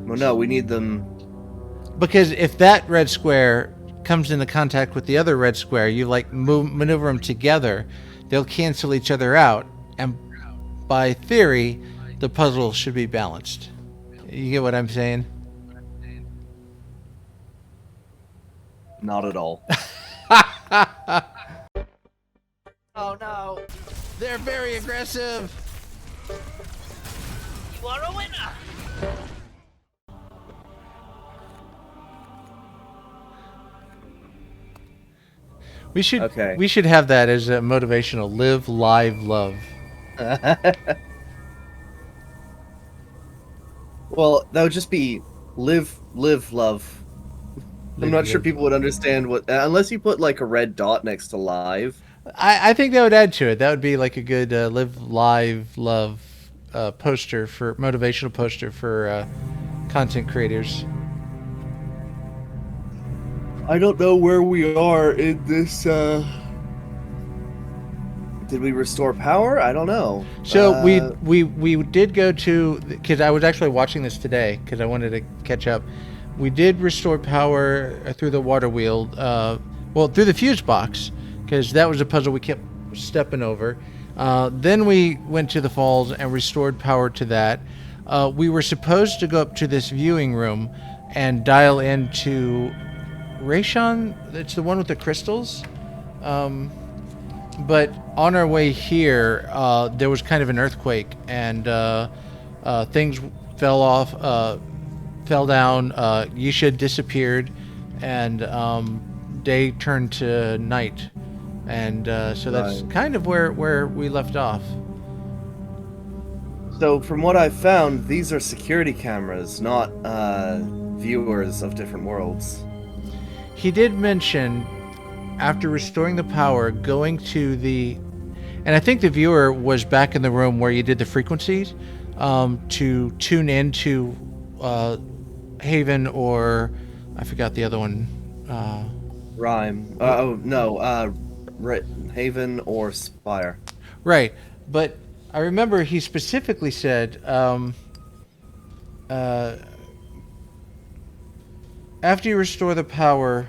Well, no, we need them. Because if that red square comes into contact with the other red square, you like maneuver them together, they'll cancel each other out, and by theory, the puzzle should be balanced. You get what I'm saying? Not at all. Oh no, they're very aggressive. You are a winner! Okay. We should have that as a motivational live, live, love. Well, that would just be live, love. I'm Live, not sure live. people would understand what, unless you put like a red dot next to live. I think that would add to it. That would be like a good live, live, love poster for motivational poster for content creators. I don't know where we are in this. Did we restore power? I don't know. So we did go to, because I was actually watching this today because I wanted to catch up. We did restore power through the water wheel, well, through the fuse box, because that was a puzzle we kept stepping over. Then we went to the falls and restored power to that. We were supposed to go up to this viewing room and dial into Rayshon. It's the one with the crystals. But on our way here, there was kind of an earthquake, and things fell off, fell down. Yisha disappeared, and day turned to night, and so that's Right. kind of where we left off. So from what I've found, these are security cameras, not viewers of different worlds. He did mention after restoring the power, going to the, and I think the viewer was back in the room where you did the frequencies to tune into Haven, or I forgot the other one. Rhyme. Oh no. Haven or Spire. Right, but I remember he specifically said after you restore the power.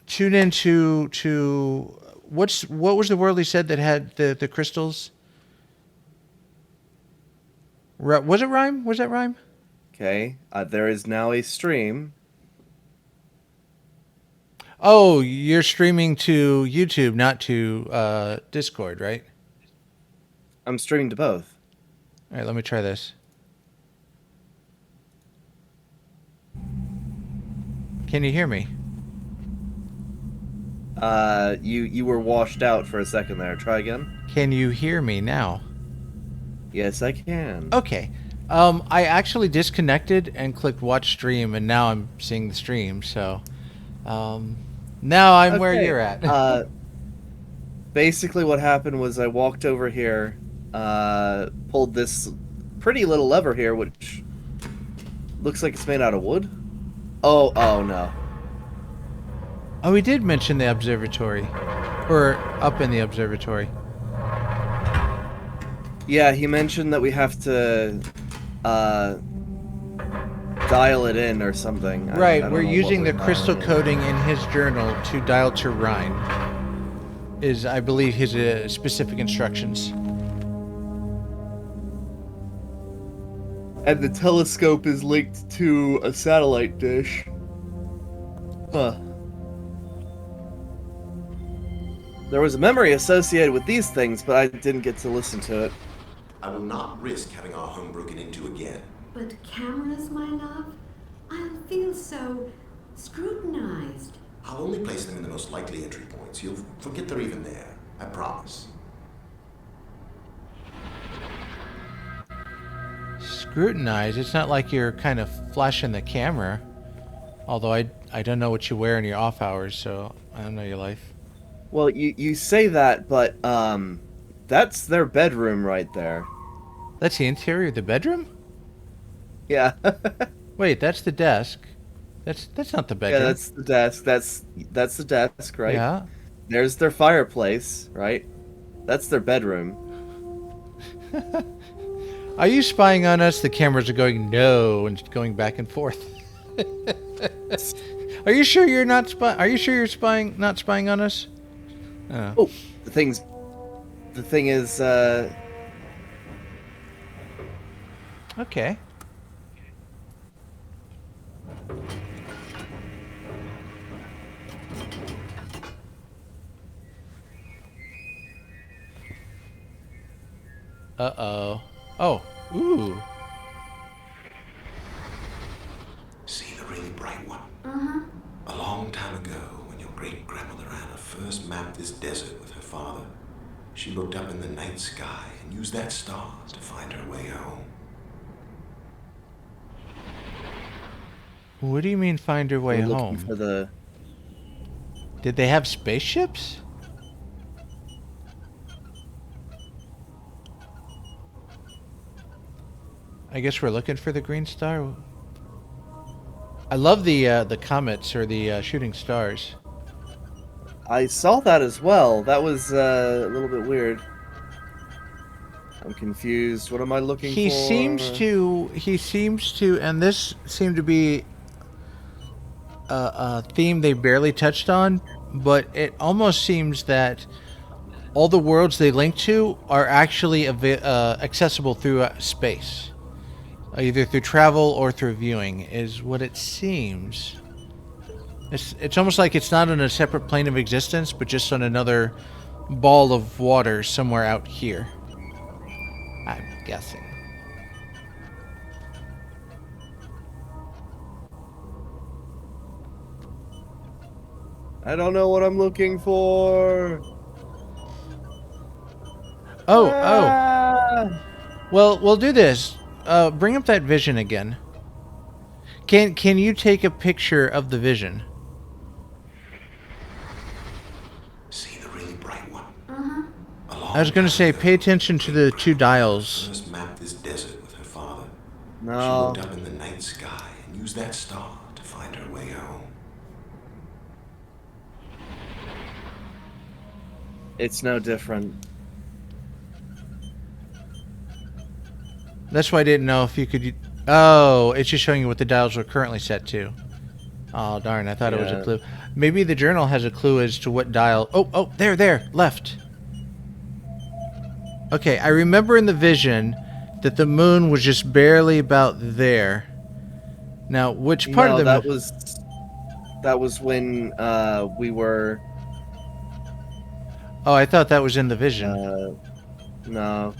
Tune into what was the world he said that had the crystals? Was it Rhyme? Was that Rhyme? Okay. There is now a stream. Oh, you're streaming to YouTube, not to Discord, right? I'm streaming to both. All right, let me try this. Can you hear me? You were washed out for a second there. Try again. Can you hear me now? Yes, I can. Okay. I actually disconnected and clicked watch stream, and now I'm seeing the stream. So, now I'm where Okay. you're at. Basically what happened was I walked over here, pulled this pretty little lever here, which looks like it's made out of wood. Oh no. Oh, we did mention the observatory, or up in the observatory. Yeah, he mentioned that we have to dial it in or something. I Right, don't we're know what using we're the crystal dialing in. coding in his journal to dial to Rhine. Is, I believe, his specific instructions. And the telescope is linked to a satellite dish. Huh. There was a memory associated with these things, but I didn't get to listen to it. I will not risk having our home broken into again. But cameras, my love? I'll feel so scrutinized. I'll only place them in the most likely entry points. You'll forget they're even there. I promise. Scrutinize. It's not like you're kind of flashing the camera. Although I don't know what you wear in your off hours, so I don't know your life. Well, you say that, but that's their bedroom right there. That's the interior of the bedroom? Yeah. Wait, that's the desk. That's not the Yeah, bedroom. that's the desk. That's the desk, right? Yeah. There's their fireplace, right? That's their bedroom. Are you spying on us? The cameras are going no and going back and forth. Are you sure you're not spying? Are you sure you're spying? Not spying on us? Oh. Oh, the thing is, Okay. Uh-oh. Oh. Ooh. See the really bright one? Uh-huh. A long time ago, when your great-grandmother Anna first mapped this desert with her father, she looked up in the night sky and used that star to find her way home. What do you mean find your way we're looking home? for the. Did they have spaceships? I guess we're looking for the green star. I love the comets or the shooting stars. I saw that as well. That was a little bit weird. I'm confused. What am I looking He for? seems to, and this seemed to be a theme they barely touched on, but it almost seems that all the worlds they link to are actually accessible through space. Either through travel or through viewing, is what it seems. It's almost like it's not on a separate plane of existence, but just on another ball of water somewhere out here. I'm guessing. I don't know what I'm looking for. Oh. Ah! Well, we'll do this. Bring up that vision again. Can you take a picture of the vision? See the really bright one? Uh-huh. I was going to say, pay attention to the two dials. First mapped this desert with her father. She No. looked up in the night sky and used that star to find her way home. It's no different. That's why I didn't know if you could... Oh, it's just showing you what the dials were currently set to. Oh, darn, I thought it was a Yeah. clue. Maybe the journal has a clue as to what dial... Oh, there, left. Okay, I remember in the vision that the moon was just barely about there. Now, which part No, of the... that was when we were. Oh, I thought that was in the vision. No.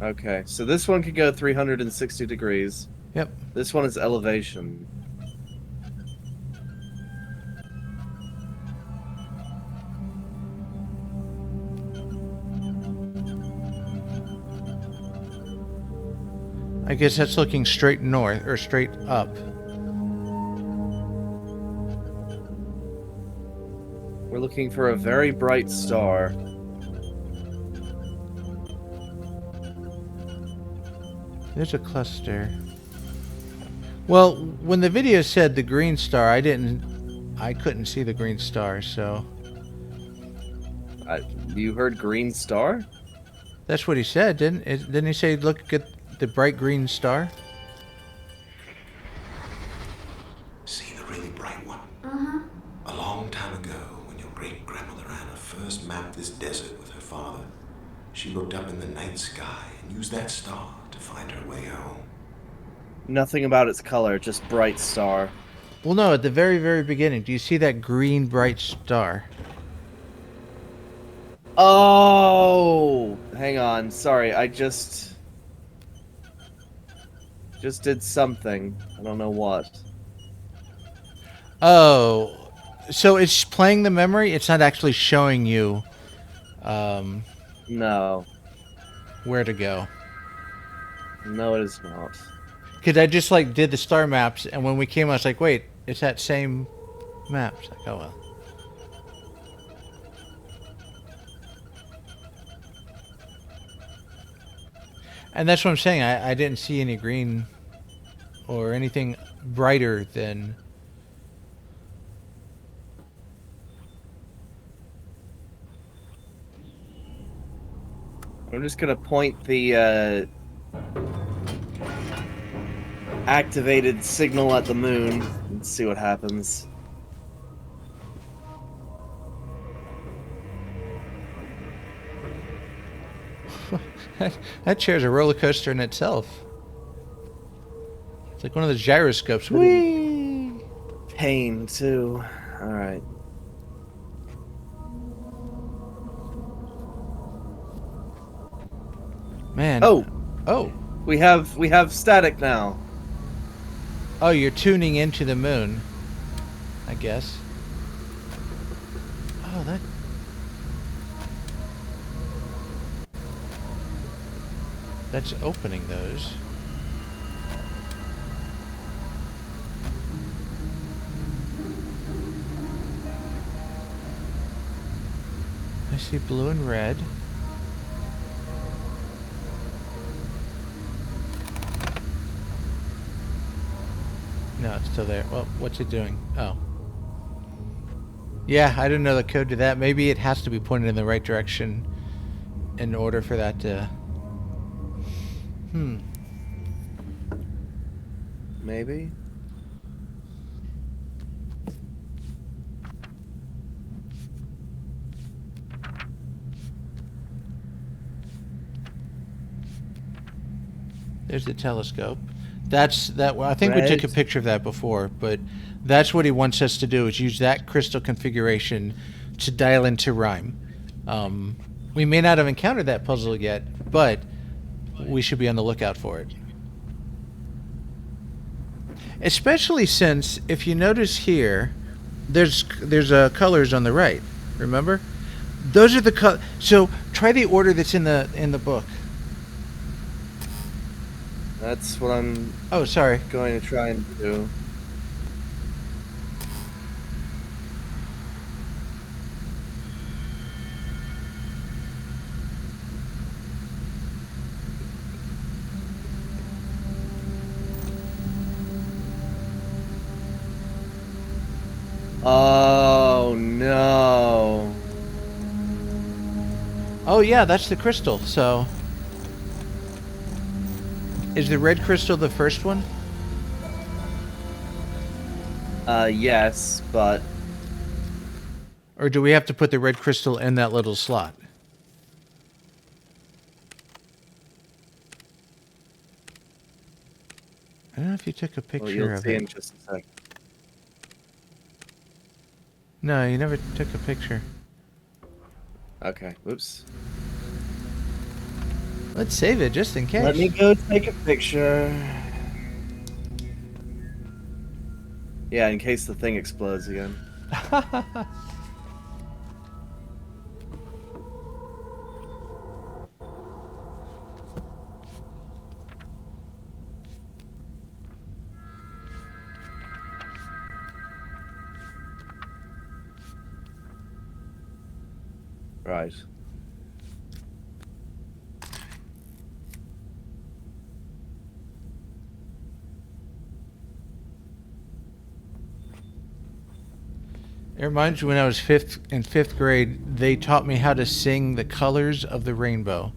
Okay, so this one could go 360 degrees. Yep. This one is elevation. I guess that's looking straight north, or straight up. We're looking for a very bright star. There's a cluster. Well, when the video said the green star, I couldn't see the green star, so... You heard green star? That's what he said, didn't he say, look at the bright green star? See the really bright one? Uh-huh. A long time ago, when your great-grandmother Anna first mapped this desert with her father, she looked up in the night sky and used that star to find her way home. Nothing about its color, just bright star. Well, no, at the very, very beginning, do you see that green bright star? Oh! Hang on, sorry, I just did something. I don't know what. Oh, so it's playing the memory? It's not actually showing you No. where to go. No, it is not. Because I just like did the star maps, and when we came, I was like, wait, it's that same map. It's like, oh well. And that's what I'm saying. I didn't see any green or anything brighter than... I'm just gonna point the activated signal at the moon and see what happens. That chair's a roller coaster in itself. It's like one of those gyroscopes. Whee! Pain too. All right. Man. Oh, Oh. we have static now. Oh, you're tuning into the moon, I guess. Oh, that's opening those. I see blue and red. No, it's still there. Well, what's it doing? Oh. Yeah, I didn't know the code to that. Maybe it has to be pointed in the right direction in order for that to... Maybe. There's the telescope. That's that. I think we took a Red. picture of that before, but that's what he wants us to do: is use that crystal configuration to dial into rhyme. We may not have encountered that puzzle yet, but we should be on the lookout for it. Especially since, if you notice here, there's colors on the right. Remember, those are the So try the order that's in the book. That's what I'm Oh, sorry. going to try and do. Oh no. Oh yeah, that's the crystal. So is the red crystal the first one? Yes, but Or do we have to put the red crystal in that little slot? I don't know if you took a well, picture you'll of see in it. just a sec. No, you never took a picture. Okay, whoops. Let's save it just in case. Let me go take a picture. Yeah, in case the thing explodes again. Right. It reminds me when I was in fifth grade, they taught me how to sing the colors of the rainbow,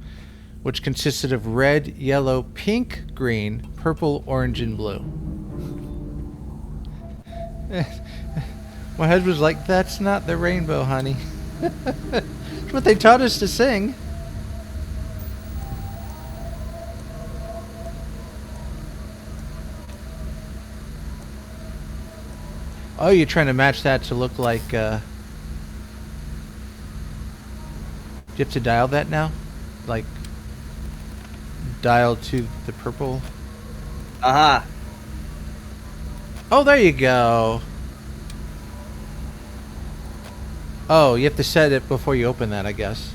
which consisted of red, yellow, pink, green, purple, orange, and blue. My husband was like, "That's not the rainbow, honey." That's what they taught us to sing. Oh, you're trying to match that to look like, do you have to dial that now? Like, dial to the purple? Aha! Oh, there you go. Oh, you have to set it before you open that, I guess.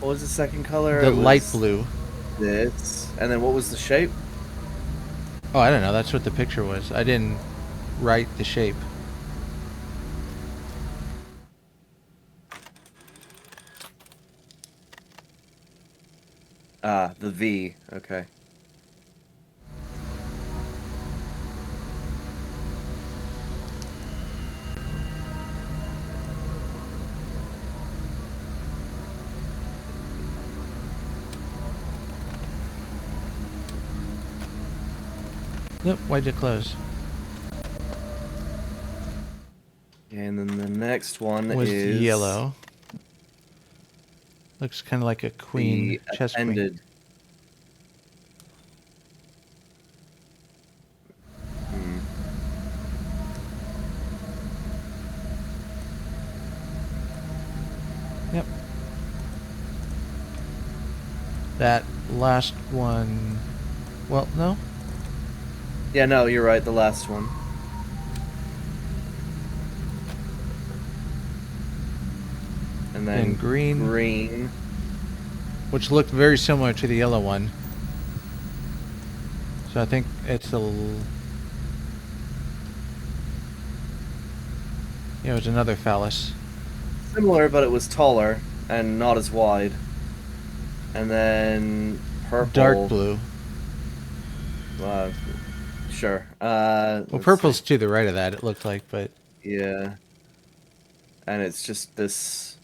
What was the second color? The It light was blue. This. And then what was the shape? Oh, I don't know. That's what the picture was. I didn't write the shape. Ah, the V. Okay. Nope, why'd it close? And then the next one Was is yellow. Looks kind of like a queen, the chess queen. appended. Hmm. Yep. That last one. Well, no. Yeah, no, you're right. The last one. And then And green. Green. Which looked very similar to the yellow one. So I think it's a... Yeah, it was another phallus. Similar, but it was taller and not as wide. And then purple. Dark blue. Sure. Well, Let's purple's see. to the right of that, it looked like, but... Yeah. And it's just this.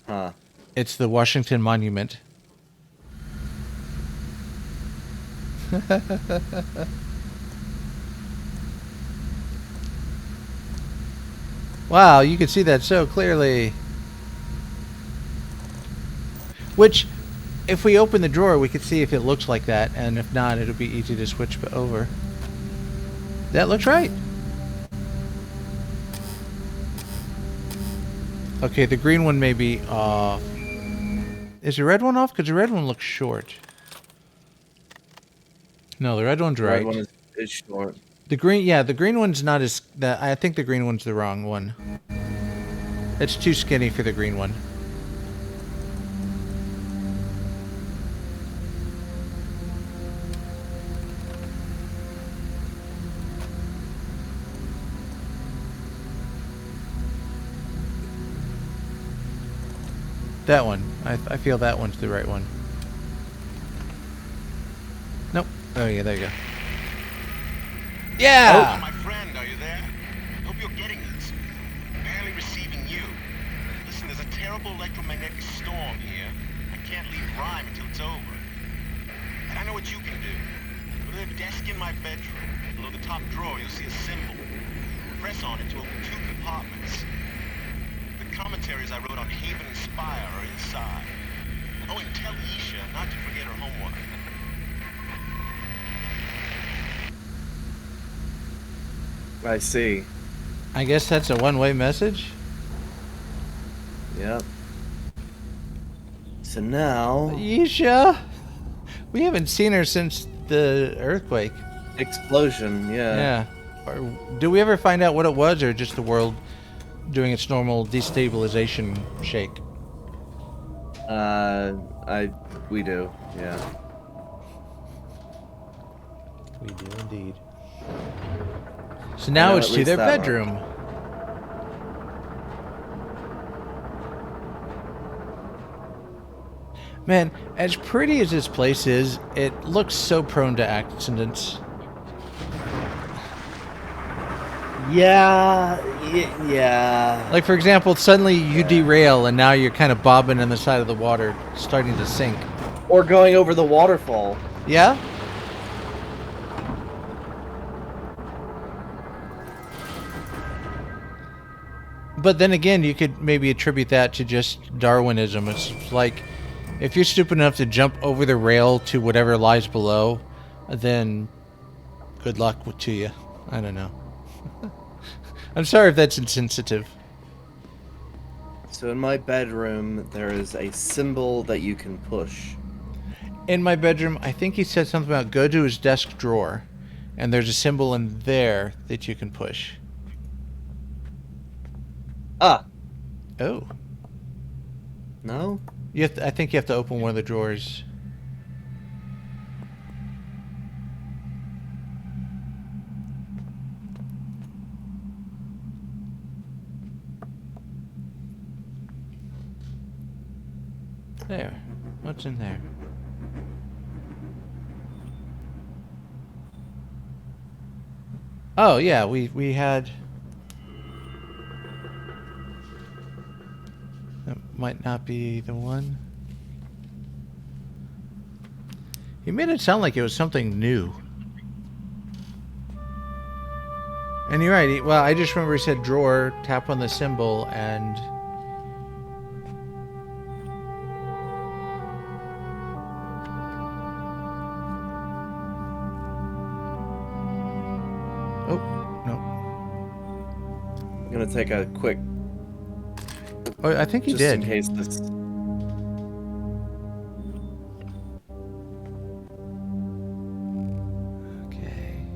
Huh. It's the Washington Monument. Wow, you can see that so clearly. Which, if we open the drawer, we could see if it looks like that, and if not, it'll be easy to switch over. That looks right. Okay, the green one may be off. Is the red one off? Because the red one looks short. No, the red one's The right. red one is short. The green, yeah, the green one's not as... I think the green one's the wrong one. It's too skinny for the green one. That one. I feel that one's the right one. Nope. Oh, yeah, there you go. Yeah! Oh, my friend, are you there? Hope you're getting this. Barely receiving you. Listen, there's a terrible electromagnetic storm here. I can't leave Rhyme until it's over. And I know what you can do. Go to the desk in my bedroom. Below the top drawer, you'll see a symbol. Press on it to open 2 compartments. The commentaries I wrote on Haven and Spire are inside. Oh, and tell Isha not to forget her homework. I see. I guess that's a one-way message? Yep. So now... Isha! We haven't seen her since the earthquake. Explosion, yeah. Yeah. Or, do we ever find out what it was, or just the world doing its normal destabilization shake? We do, yeah. We do indeed. So now know it's at to least their that bedroom. Man, as pretty as this place is, it looks so prone to accidents. Yeah. Like, for example, suddenly you derail and now you're kind of bobbing on the side of the water, starting to sink. Or going over the waterfall. Yeah? But then again, you could maybe attribute that to just Darwinism. It's like, if you're stupid enough to jump over the rail to whatever lies below, then good luck to you. I don't know. I'm sorry if that's insensitive. So in my bedroom, there is a symbol that you can push. In my bedroom, I think he said something about go to his desk drawer, and there's a symbol in there that you can push. Ah! Oh. No? You have to, I think you have to open one of the drawers. There. What's in there? Oh yeah, we had. That might not be the one. He made it sound like it was something new. And you're right. Well, I just remember he said drawer, tap on the symbol, and. Oh, no. I'm gonna take a quick, Oh, I think he just did. in case this. Okay.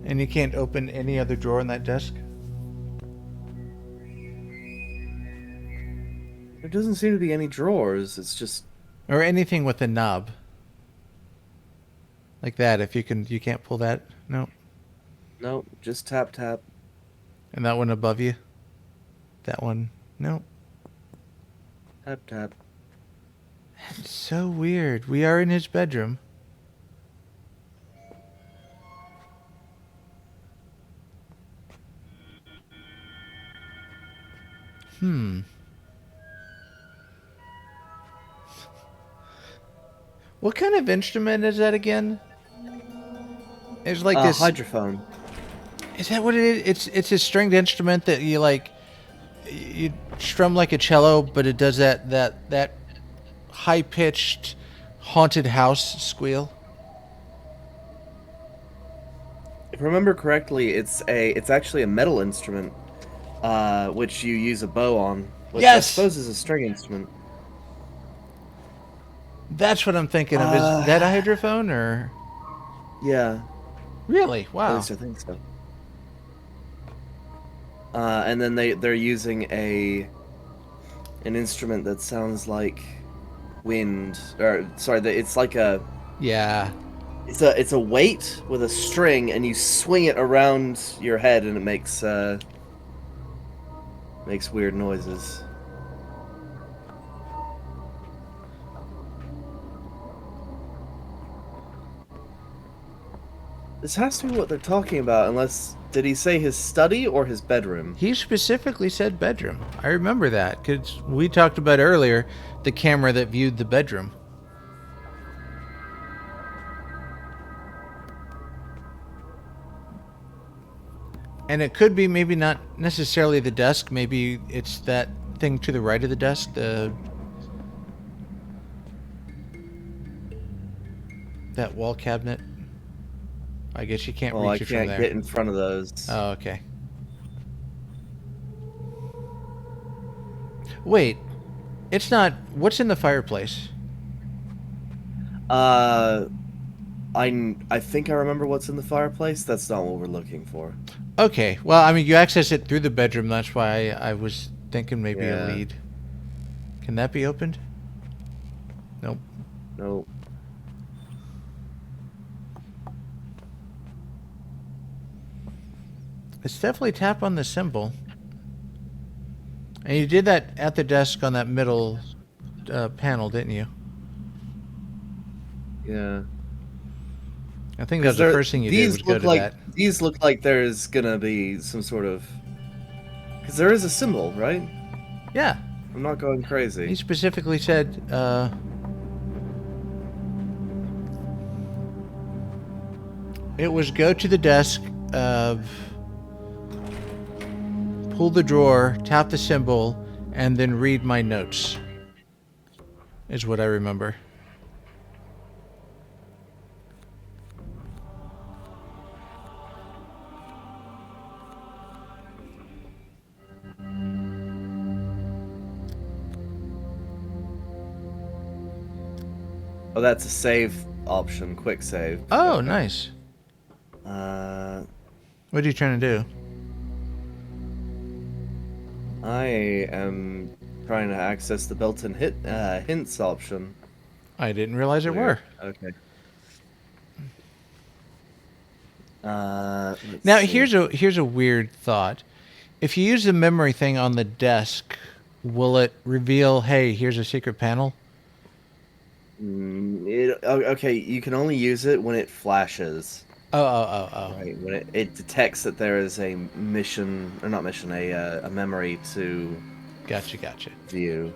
And you can't open any other drawer on that desk? There doesn't seem to be any drawers. It's just. Or anything with a knob. Like that, if you can't pull that? No. No, just tap tap. And that one above you? That one? No. Tap tap. It's so weird. We are in his bedroom. What kind of instrument is that again? It's like this. Hydrophone. Is that what it is? It's a stringed instrument that you strum like a cello, but it does that high pitched haunted house squeal. If I remember correctly, it's actually a metal instrument, which you use a bow on. Which I Yes! suppose is a string instrument. That's what I'm thinking of. Is that a hydrophone or? Yeah. Really? At Wow. least I think so. And then they're using an instrument that sounds like wind, or sorry, it's like Yeah. it's a weight with a string, and you swing it around your head, and it makes weird noises. This has to be what they're talking about, unless... Did he say his study or his bedroom? He specifically said bedroom. I remember that because we talked about earlier the camera that viewed the bedroom. And it could be maybe not necessarily the desk. Maybe it's that thing to the right of the desk. That wall cabinet. I guess you can't Oh, I reach it from can't there. get in front of those. Oh, okay. Wait, it's not. What's in the fireplace? I think I remember what's in the fireplace. That's not what we're looking for. Okay, well, I mean, you access it through the bedroom. That's why I was thinking maybe a Yeah. lead. Can that be opened? Nope. No. It's definitely tap on the symbol. And you did that at the desk on that middle panel, didn't you? Yeah. I think that was the first thing you did was go to that. These look like there's gonna be some sort of... Because there is a symbol, right? Yeah. I'm not going He crazy. specifically said, it was go to the desk, pull the drawer, tap the symbol, and then read my notes. Is what I remember. Oh, that's a save option, quick save. Oh, nice. What are you trying to do? I am trying to access the built-in hints option. I didn't realize there Weird. were. Okay. let's Now see. here's a weird thought. If you use the memory thing on the desk, will it reveal, hey, here's a secret panel? Okay, you can only use it when it flashes. Oh. Right, when it detects that there is a mission, or not mission, a memory to Gotcha. view.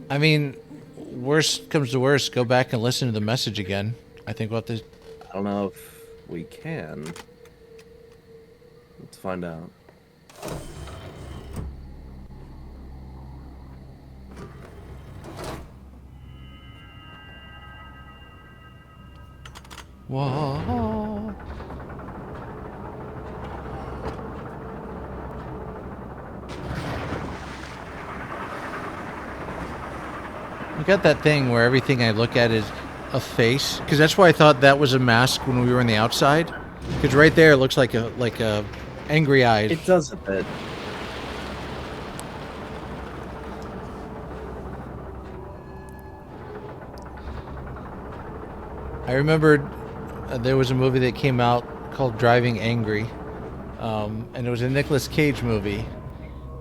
I mean, worst comes to worst, go back and listen to the message again. I think what this. I don't know if we can. Let's find out. Whoa. You got that thing where everything I look at is a face, because that's why I thought that was a mask when we were on the outside. Because right there it looks like a angry eyes. It does a bit. I remembered there was a movie that came out called Driving Angry, and it was a Nicolas Cage movie.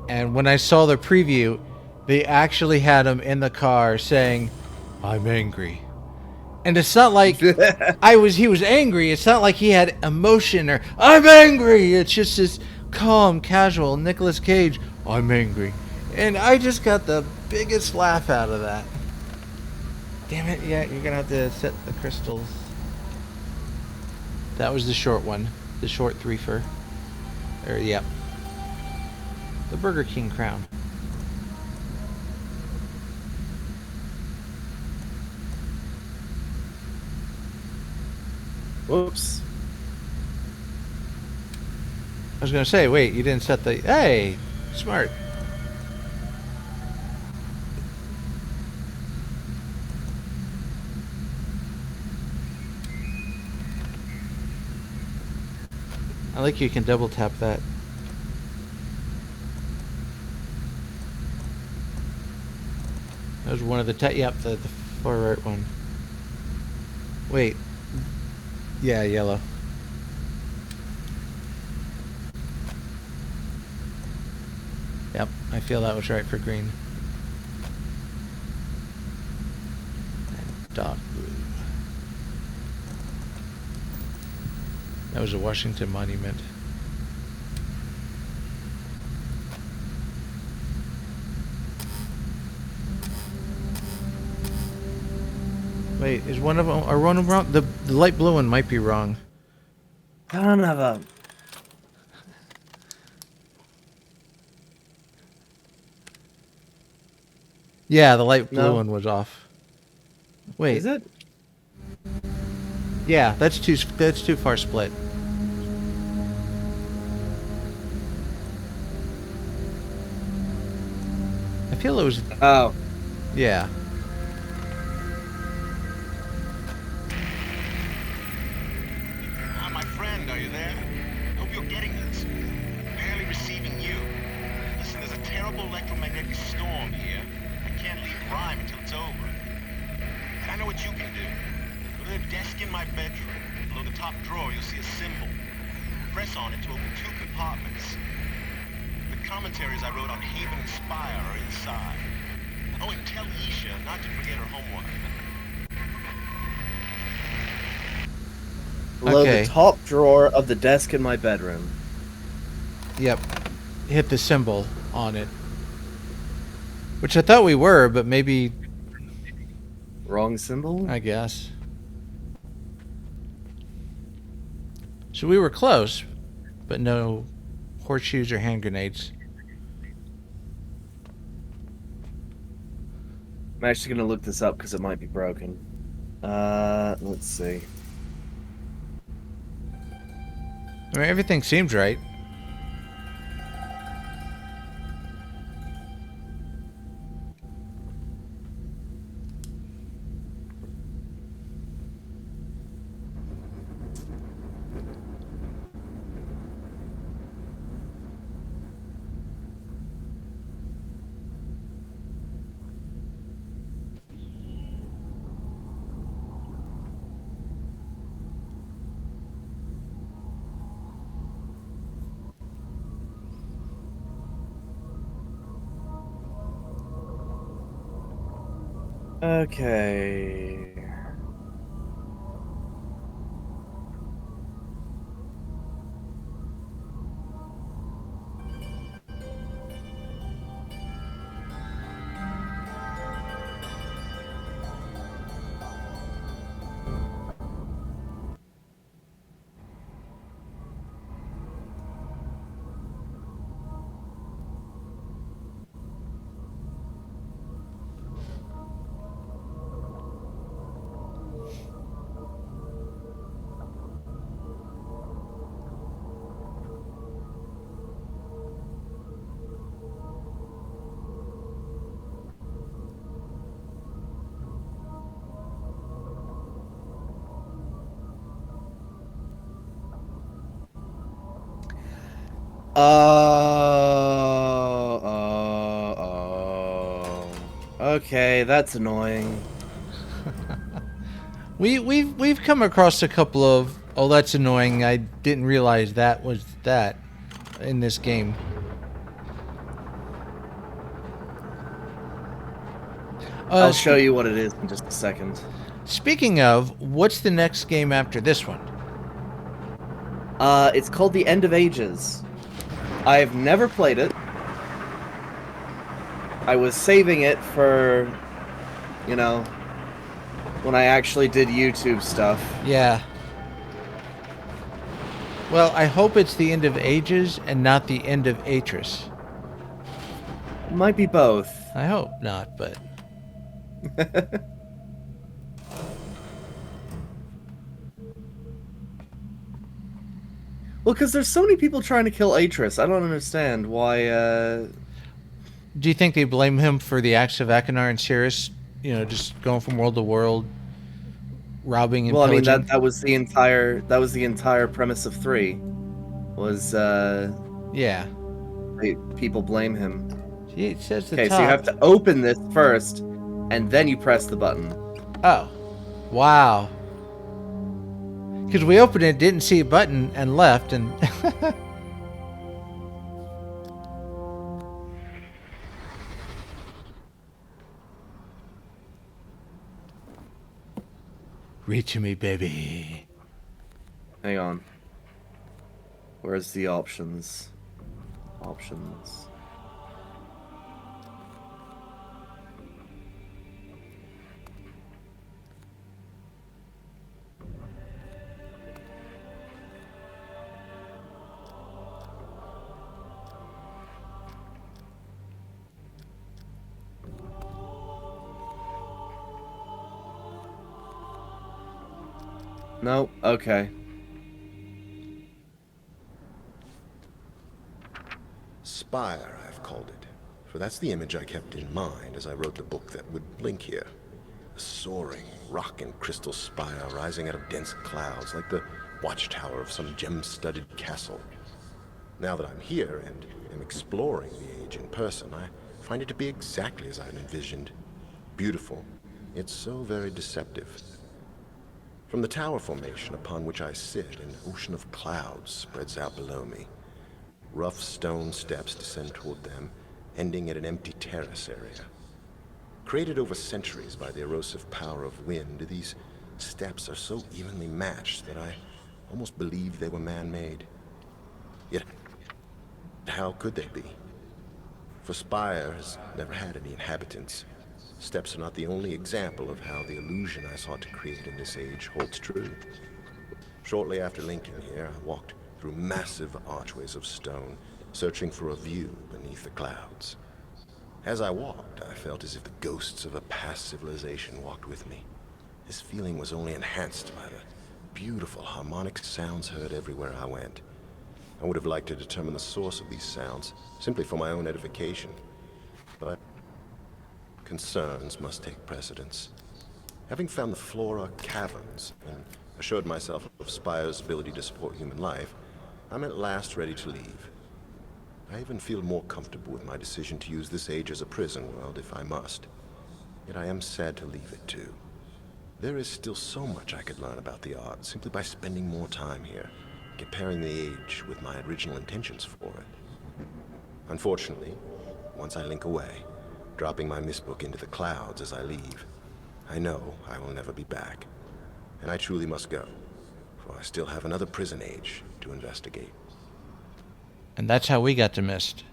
And when I saw the preview, they actually had him in the car saying, "I'm angry." And it's not like he was angry. It's not like he had emotion or "I'm angry." It's just this calm, casual Nicolas Cage, "I'm angry." And I just got the biggest laugh out of that. Damn it, yeah, you're gonna have to set the crystals. That was the short one. The short threefer. Yep. The Burger King crown. Whoops. I was gonna say, wait, you didn't set the... Hey! Smart. I like you can double tap that. That was one of the... Yep, the far right one. Wait. Yeah, yellow. Yep, I feel that was right for green. And dark blue. That was a Washington Monument. Wait, is one of them... Are one of them wrong? The light blue one might be wrong. Son of a... Yeah, the light blue No. one was off. Wait. Is it? Yeah, that's too far split. I feel it was... Oh. Yeah. Ah, my friend, are you there? Hope you're getting this. Barely receiving you. Listen, there's a terrible electromagnetic storm here. I can't leave Rhyme until it's over. And I know what you can do. Go to the desk in my bedroom. Below the top drawer, you'll see a symbol. Press on it to open 2 compartments. The commentaries I wrote on Haven and Spire are inside. Oh, and tell Isha not to forget her homework. Below Okay. the top drawer of the desk in my bedroom. Yep. Hit the symbol on it. Which I thought we were, but maybe... Wrong symbol? I guess. So we were close, but no horseshoes or hand grenades. I'm actually going to look this up because it might be broken. Let's see. I mean, everything seems right. Okay. Okay, that's annoying. We've come across a couple of, oh, that's annoying. I didn't realize that was that in this game. I'll show you what it is in just a second. Speaking of, what's the next game after this one? It's called The End of Ages. I've never played it. I was saving it for, you know, when I actually did YouTube stuff. Yeah. Well, I hope it's the end of Ages and not the end of Atris. Might be both. I hope not, but... Well, because there's so many people trying to kill Atris. I don't understand why, Do you think they blame him for the acts of Akinar and Cirrus? You know, just going from world to world, robbing and Well, I mean, pillaging? that was the entire premise of 3. Was, Yeah. people blame him. See, it says the Okay, top. so you have to open this first, and then you press the button. Oh. Wow. Because we opened it, didn't see a button, and left, and... Read to me, baby. Hang on. Where's the options? Options. No, okay. Spire, I've called it. For that's the image I kept in mind as I wrote the book that would link here. A soaring rock and crystal spire rising out of dense clouds like the watchtower of some gem-studded castle. Now that I'm here and am exploring the age in person, I find it to be exactly as I'd envisioned. Beautiful, yet so very deceptive. From the tower formation upon which I sit, an ocean of clouds spreads out below me. Rough stone steps descend toward them, ending at an empty terrace area. Created over centuries by the erosive power of wind, these steps are so evenly matched that I almost believe they were man-made. Yet, how could they be? For Spire has never had any inhabitants. Steps are not the only example of how the illusion I sought to create in this age holds true. Shortly after linking here, I walked through massive archways of stone, searching for a view beneath the clouds. As I walked, I felt as if the ghosts of a past civilization walked with me. This feeling was only enhanced by the beautiful harmonic sounds heard everywhere I went. I would have liked to determine the source of these sounds, simply for my own edification. But concerns must take precedence. Having found the flora caverns and assured myself of Spire's ability to support human life, I'm at last ready to leave. I even feel more comfortable with my decision to use this age as a prison world if I must. Yet I am sad to leave it too. There is still so much I could learn about the art simply by spending more time here, comparing the age with my original intentions for it. Unfortunately, once I link away, dropping my Myst book into the clouds as I leave, I know I will never be back, and I truly must go, for I still have another prison age to investigate. And that's how we got to Myst.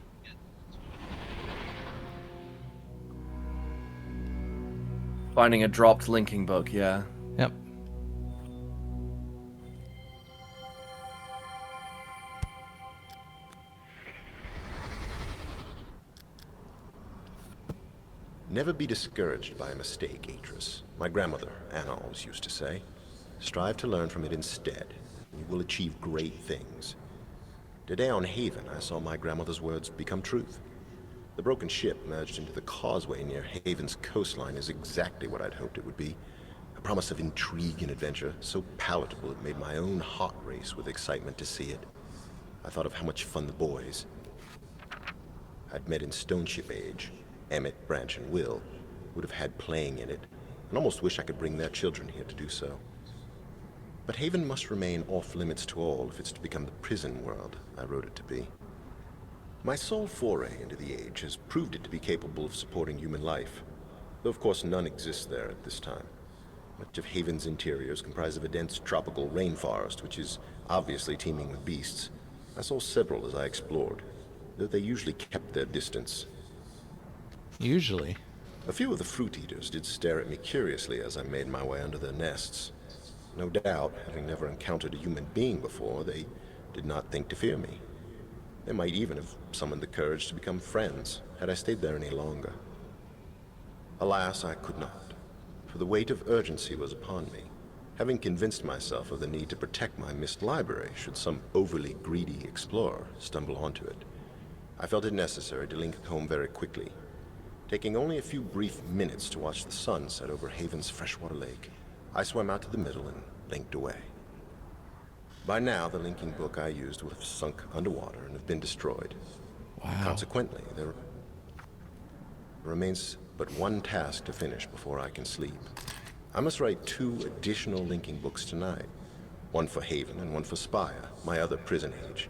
Finding a dropped linking book, yeah. Yep. Never be discouraged by a mistake, Atris. My grandmother, Anna, always used to say. Strive to learn from it instead. You will achieve great things. Today on Haven, I saw my grandmother's words become truth. The broken ship merged into the causeway near Haven's coastline is exactly what I'd hoped it would be. A promise of intrigue and adventure, so palatable it made my own heart race with excitement to see it. I thought of how much fun the boys I'd met in Stoneship Age, Emmett, Branch, and Will, would have had playing in it, and almost wish I could bring their children here to do so. But Haven must remain off-limits to all if it's to become the prison world I wrote it to be. My sole foray into the Age has proved it to be capable of supporting human life, though of course none exists there at this time. Much of Haven's interior is comprised of a dense tropical rainforest, which is obviously teeming with beasts. I saw several as I explored, though they usually kept their distance. Usually. A few of the fruit eaters did stare at me curiously as I made my way under their nests. No doubt, having never encountered a human being before, they did not think to fear me. They might even have summoned the courage to become friends, had I stayed there any longer. Alas, I could not, for the weight of urgency was upon me, having convinced myself of the need to protect my Myst library should some overly greedy explorer stumble onto it. I felt it necessary to link home very quickly, taking only a few brief minutes to watch the sun set over Haven's freshwater lake. I swam out to the middle and linked away. By now, the linking book I used would have sunk underwater and have been destroyed. Wow. Consequently, there remains but one task to finish before I can sleep. I must write 2 additional linking books tonight, one for Haven and one for Spire, my other prison age,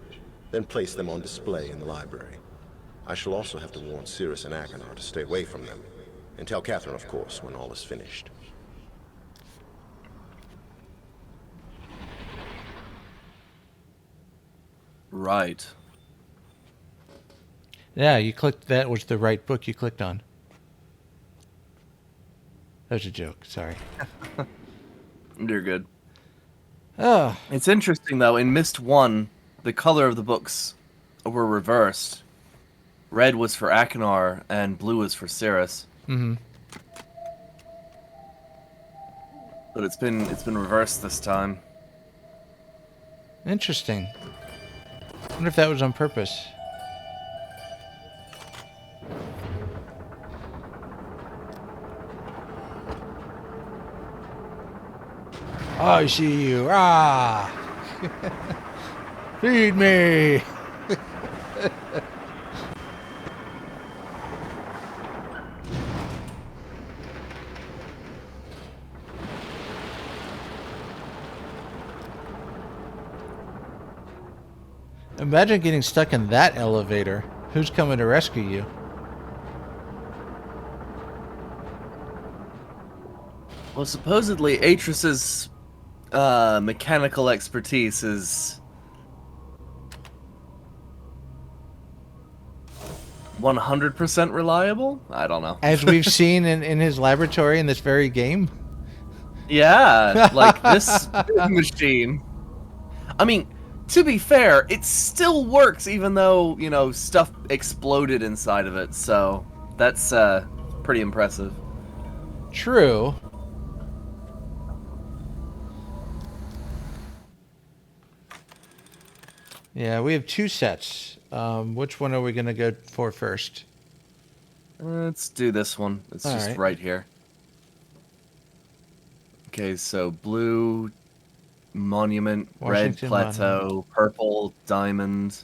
then place them on display in the library. I shall also have to warn Cirrus and Achenar to stay away from them, and tell Catherine, of course, when all is finished. Right. Yeah, you clicked. That was the right book you clicked on. That was a joke. Sorry. You're good. Oh. It's interesting, though. In Myst 1, the color of the books were reversed. Red was for Achenar, and blue was for Cirrus. Mm-hmm. But it's been reversed this time. Interesting. I wonder if that was on purpose. I see you. Ah! Feed me! Imagine getting stuck in that elevator. Who's coming to rescue you? Well, supposedly Atris's mechanical expertise is 100% reliable? I don't know. As we've seen in his laboratory in this very game. Yeah, like this machine. I mean, to be fair, it still works even though, you know, stuff exploded inside of it, so that's pretty impressive. True. Yeah, we have 2 sets. Which one are we going to go for first? Let's do this one. It's All just right. right here. Okay, so blue, monument, Washington red, plateau, purple, diamond,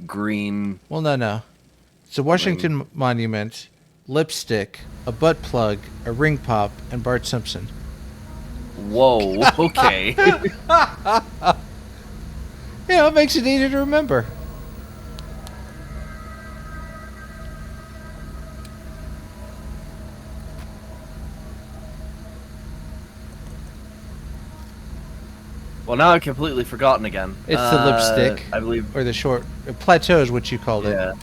green. Well, no. It's a Washington Monument, lipstick, a butt plug, a ring pop, and Bart Simpson. Whoa, okay. Yeah, it makes it easy to remember. Well, now I've completely forgotten again. It's the lipstick. I believe. Or the short... Plateau is what you called Yeah. it.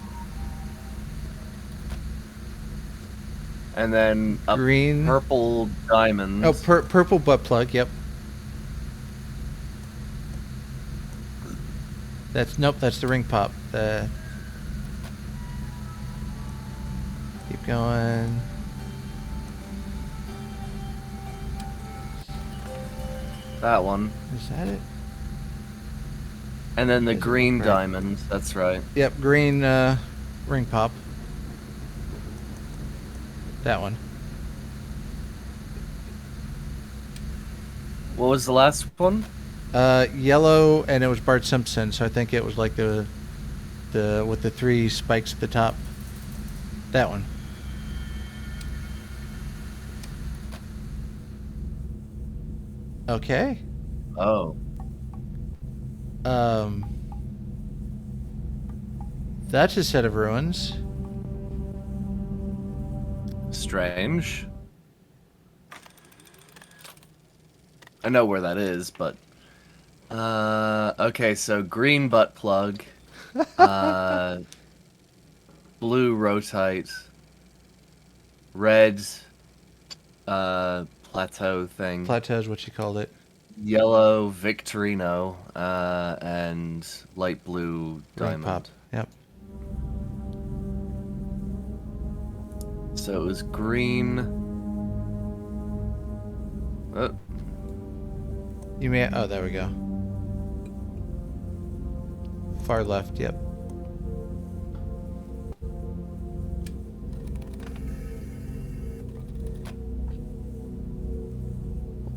And then a Green. purple diamond. Oh, purple butt plug, yep. Nope, that's the ring pop. Keep going. That one. Is that it? And then the Is it green right? diamond. That's right. Yep, green ring pop. That one. What was the last one? Yellow, and it was Bart Simpson, so I think it was like the with the 3 spikes at the top. That one. Okay. Oh. That's a set of ruins. Strange. I know where that is, but... okay, so green butt plug. Blue rotite. Red, plateau thing. Plateau is what you called it. Yellow Victorino, and light blue Ring diamond. pop. Yep. So it was green. Oh, You may. Oh, there we go. Far left. Yep.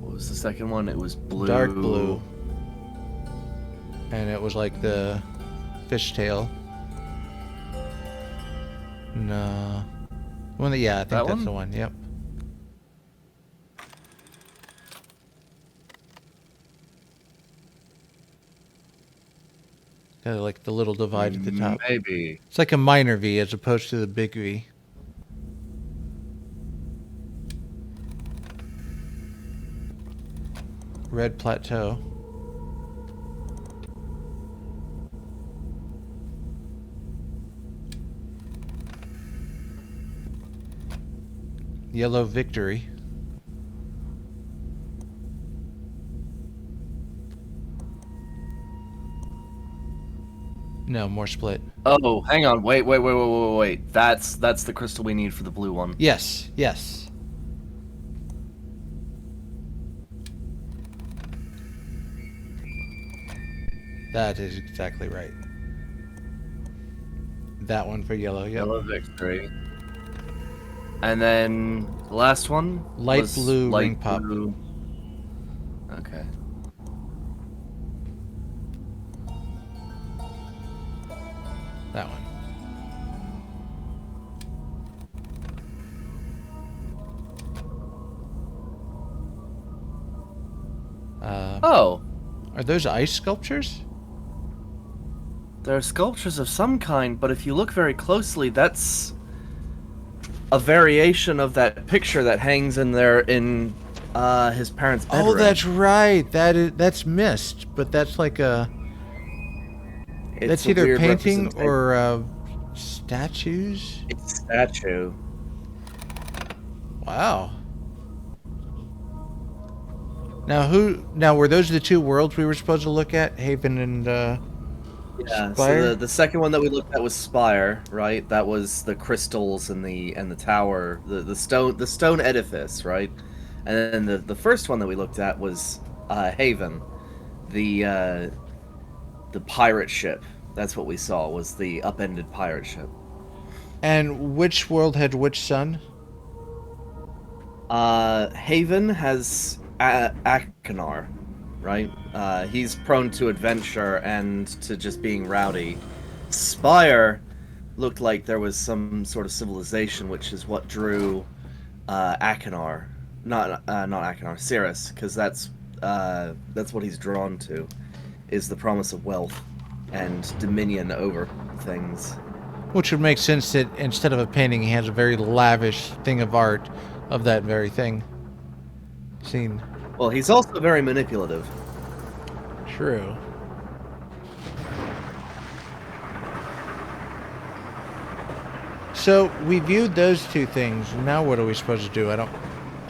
what was the second one? It was blue. Dark blue. And it was like the fishtail. No. One that, yeah, I think That that's one? the one. Yep. Got like the little divide at the top. Maybe. It's like a minor V as opposed to the big V. Red plateau. Yellow victory. No, more split. Oh, hang on. Wait. That's the crystal we need for the blue one. Yes, yes. That is exactly right. That one for yellow, yep. Yellow victory. And then the last one? Light was blue ring pop. Blue. Okay. That one. Oh, Are those ice sculptures? they're sculptures of some kind, but if you look very closely, that's a variation of that picture that hangs in there in his parents' bedroom. Oh, that's right. That's Myst, but that's like a. It's That's a either weird painting representation. or statues. It's a statue. Wow. Now were those the 2 worlds we were supposed to look at, Haven and Yeah, Spire? so the second one that we looked at was Spire, right? That was the crystals and the tower, the stone edifice, right? And then the first one that we looked at was Haven, the pirate ship. That's what we saw, was the upended pirate ship. And which world had which sun? Haven has Akinar, right? He's prone to adventure and to just being rowdy. Spire looked like there was some sort of civilization, which is what drew Akinar, not Akinar, Cirrus, because that's what he's drawn to, is the promise of wealth and dominion over things. Which would make sense that instead of a painting, he has a very lavish thing of art of that very thing. Seen. Well, he's also very manipulative. True. So we viewed those two things. Now what are we supposed to do? I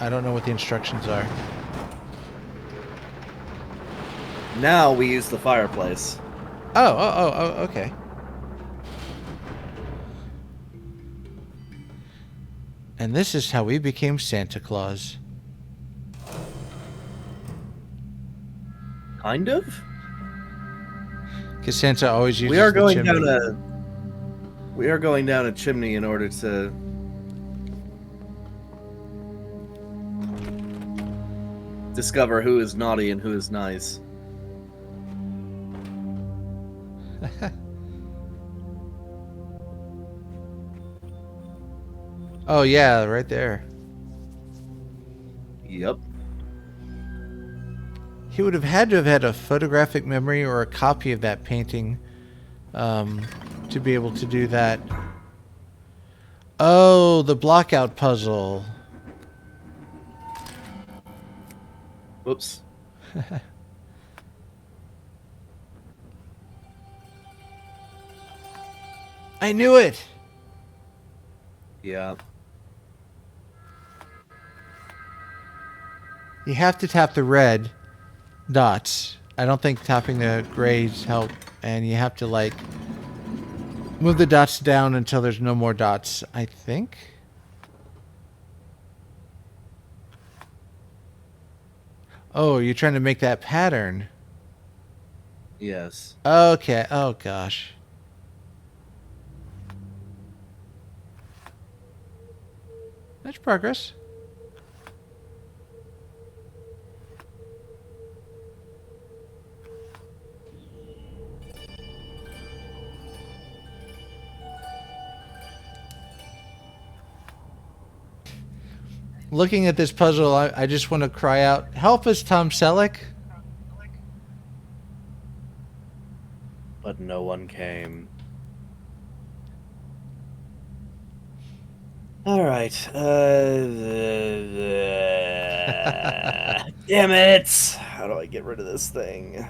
don't know what the instructions are. Now we use the fireplace. Oh, okay. And this is how we became Santa Claus. Kind of. Because Santa always uses We are the going chimney. down a. We are going down a chimney in order to. Discover who is naughty and who is nice. Oh yeah, right there. Yep. He would have had to have had a photographic memory or a copy of that painting to be able to do that. Oh, the blockout puzzle. Whoops. I knew it! Yeah. You have to tap the red dots. I don't think tapping the grays help. And you have to, like, move the dots down until there's no more dots, I think. Oh, you're trying to make that pattern. Yes. Okay. Oh, gosh. That's progress. Looking at this puzzle, I just want to cry out, "Help us, Tom Selleck!" But no one came. Alright. Damn it! How do I get rid of this thing?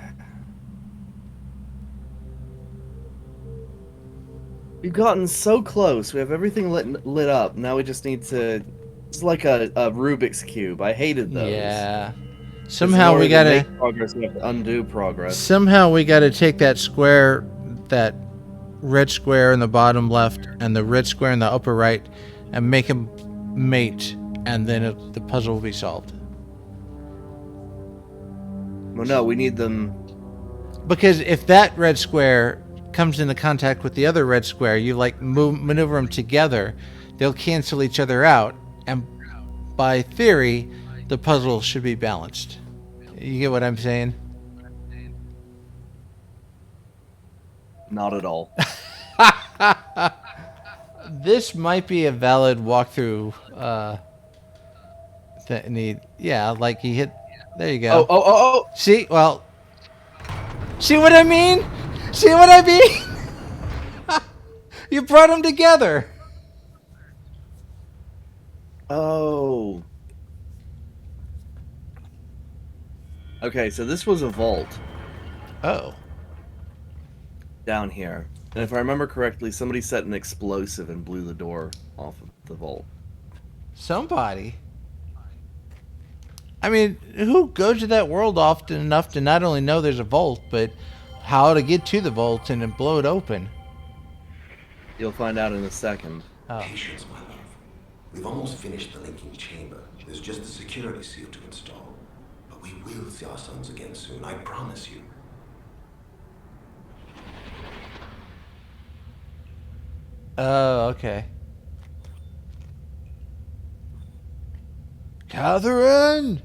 We've gotten so close. We have everything lit up. Now we just need to... It's like a Rubik's Cube. I hated those. Yeah. 'Cause Somehow in order we to gotta. make progress, we have to undo progress. Somehow we gotta take that square, that red square in the bottom left, and the red square in the upper right, and make them mate, and then the puzzle will be solved. Well, no, we need them... Because if that red square comes into contact with the other red square, you like maneuver them together, they'll cancel each other out, and by theory, the puzzle should be balanced. You get what I'm saying? Not at all. This might be a valid walkthrough need. Yeah, like he hit. There you go. Oh! See, well, see what I mean? See what I mean? You brought them together. Oh. Okay, so this was a vault Oh. down here. And if I remember correctly, somebody set an explosive and blew the door off of the vault. Somebody. I mean, who goes to that world often enough to not only know there's a vault, but how to get to the vault and then blow it open? You'll find out in a second. Oh. Patience, my love. We've almost finished the linking chamber. There's just the security seal to install. But we will see our sons again soon, I promise you. Oh, okay. Catherine!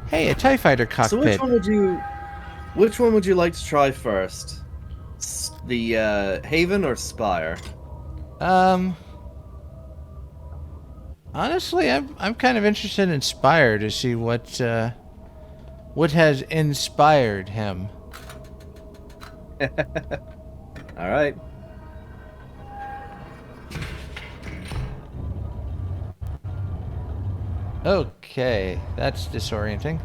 Hey, a TIE fighter cockpit. So which one would you like to try first? The Haven or Spire? I'm Honestly, I'm kind of interested in Spire to see what has inspired him. All right. Okay, that's disorienting.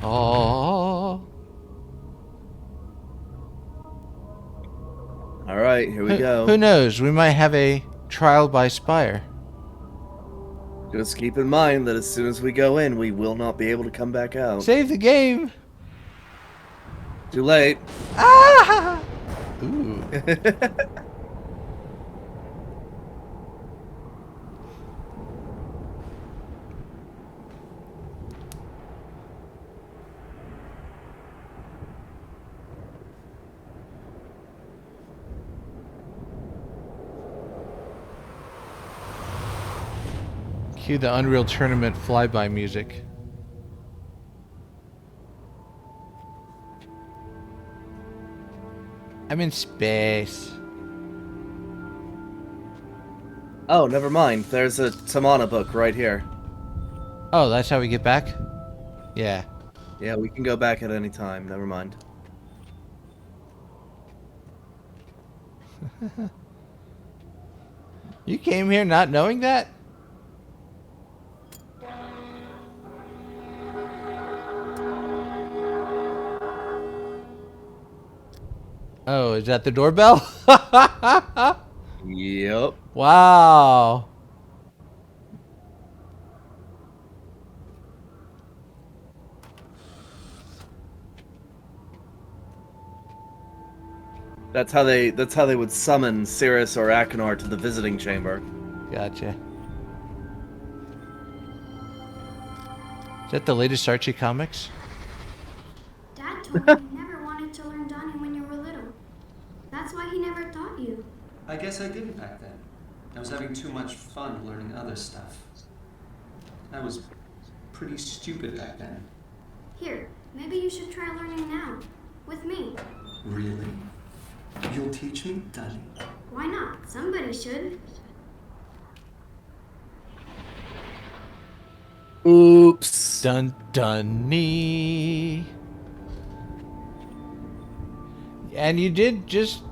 Oh. All right, here we Who go. knows? We might have a trial by Spire. Just keep in mind that as soon as we go in, we will not be able to come back out. Save the game. Too late. Ah! Ooh. Cue the Unreal Tournament flyby music. I'm in space. Oh, never mind. There's a Tamana book right here. Oh, that's how we get back? Yeah. Yeah, we can go back at any time. Never mind. You came here not knowing that? Oh, is that the doorbell? Yep. Wow. That's how they would summon Cirrus or Achenar to the visiting chamber. Gotcha. Is that the latest Archie comics? Dad told me you never wanted to learn Donnie when you were little. That's why he never taught you. I guess I didn't back then. I was having too much fun learning other stuff. I was pretty stupid back then. Here, maybe you should try learning now. With me. Really? You'll teach me, Donnie? Why not? Somebody should. Oops. Dun dun nee. And you did just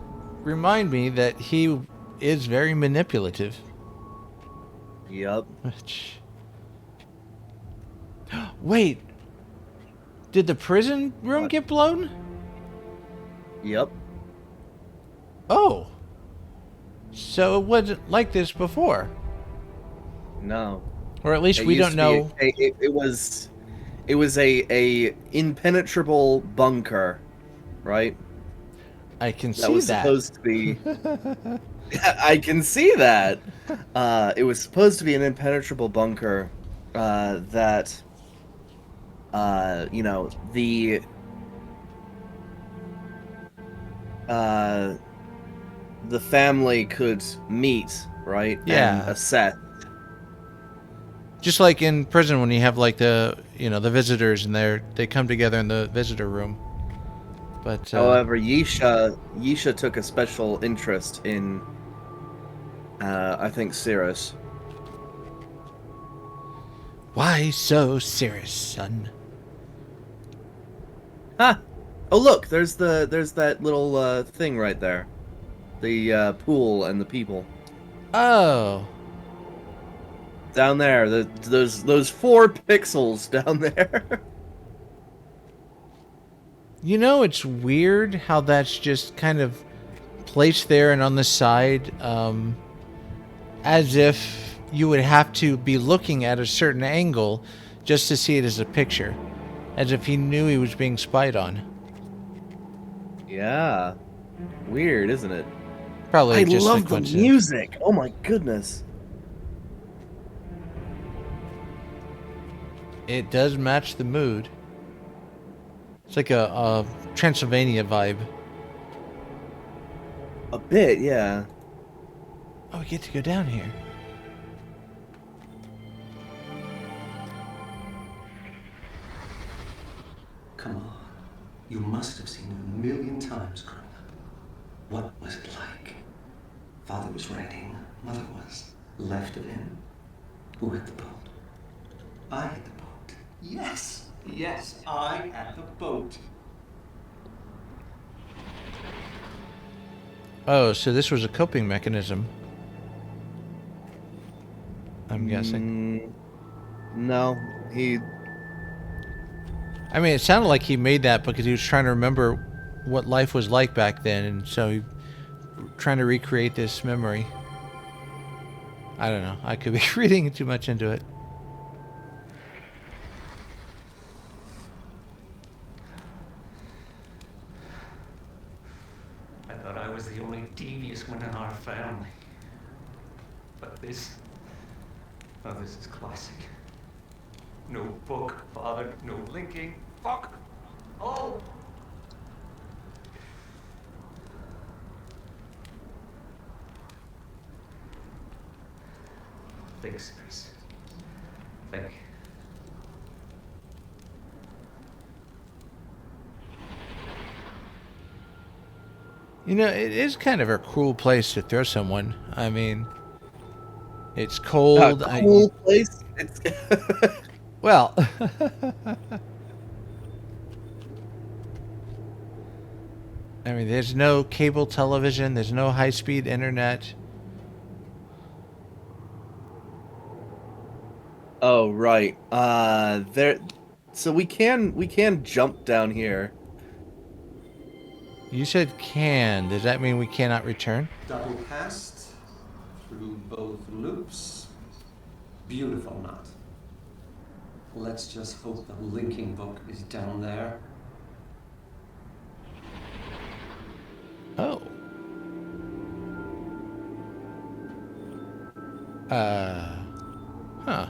remind me that he is very manipulative. Yep. Which... Wait. Did the prison room What? get blown? Yep. Oh. So it wasn't like this before. No. Or at least It we used don't to know. be it was a impenetrable bunker, right? I can see That was that. supposed to be. I can see that. It was supposed to be an impenetrable bunker that, you know, the family could meet, right? Yeah. And assess. Just like in prison when you have like the visitors and they come together in the visitor room. But However, Yisha took a special interest in, I think, Cirrus. why so serious, son? Ah! Oh look, there's that little thing right there, the pool and the people Oh. down there. Those 4 pixels down there. You know, it's weird how that's just kind of placed there and on the side, as if you would have to be looking at a certain angle just to see it as a picture, as if he knew he was being spied on. Yeah, weird, isn't it? Probably I just a love the coincidence. music. Oh my goodness. It does match the mood. It's like a Transylvania vibe. A bit, yeah. Oh, we get to go down here. Come on. You must have seen it a million times growing up. What was it like? Father was writing. Mother was. Left it in. Who had the boat? I had the boat. Yes, yes, I had the boat. Oh, so this was a coping mechanism. I'm guessing. No, he. I mean, it sounded like he made that because he was trying to remember what life was like back then, and so he trying to recreate this memory. I don't know. I could be reading too much into it. I thought I was the only devious one in our family. But this... Oh, this is classic. No book, Father, no linking. Fuck! Oh! Thanks, Chris. Thank you. You know, it is kind of a cruel place to throw someone. I mean, it's cold. Cool place. It's Well, I mean, there's no cable television. There's no high-speed internet. Oh right. There. So we can jump down here. You said can. Does that mean we cannot return? Double passed through both loops. Beautiful knot. Let's just hope the linking book is down there. Oh. Huh.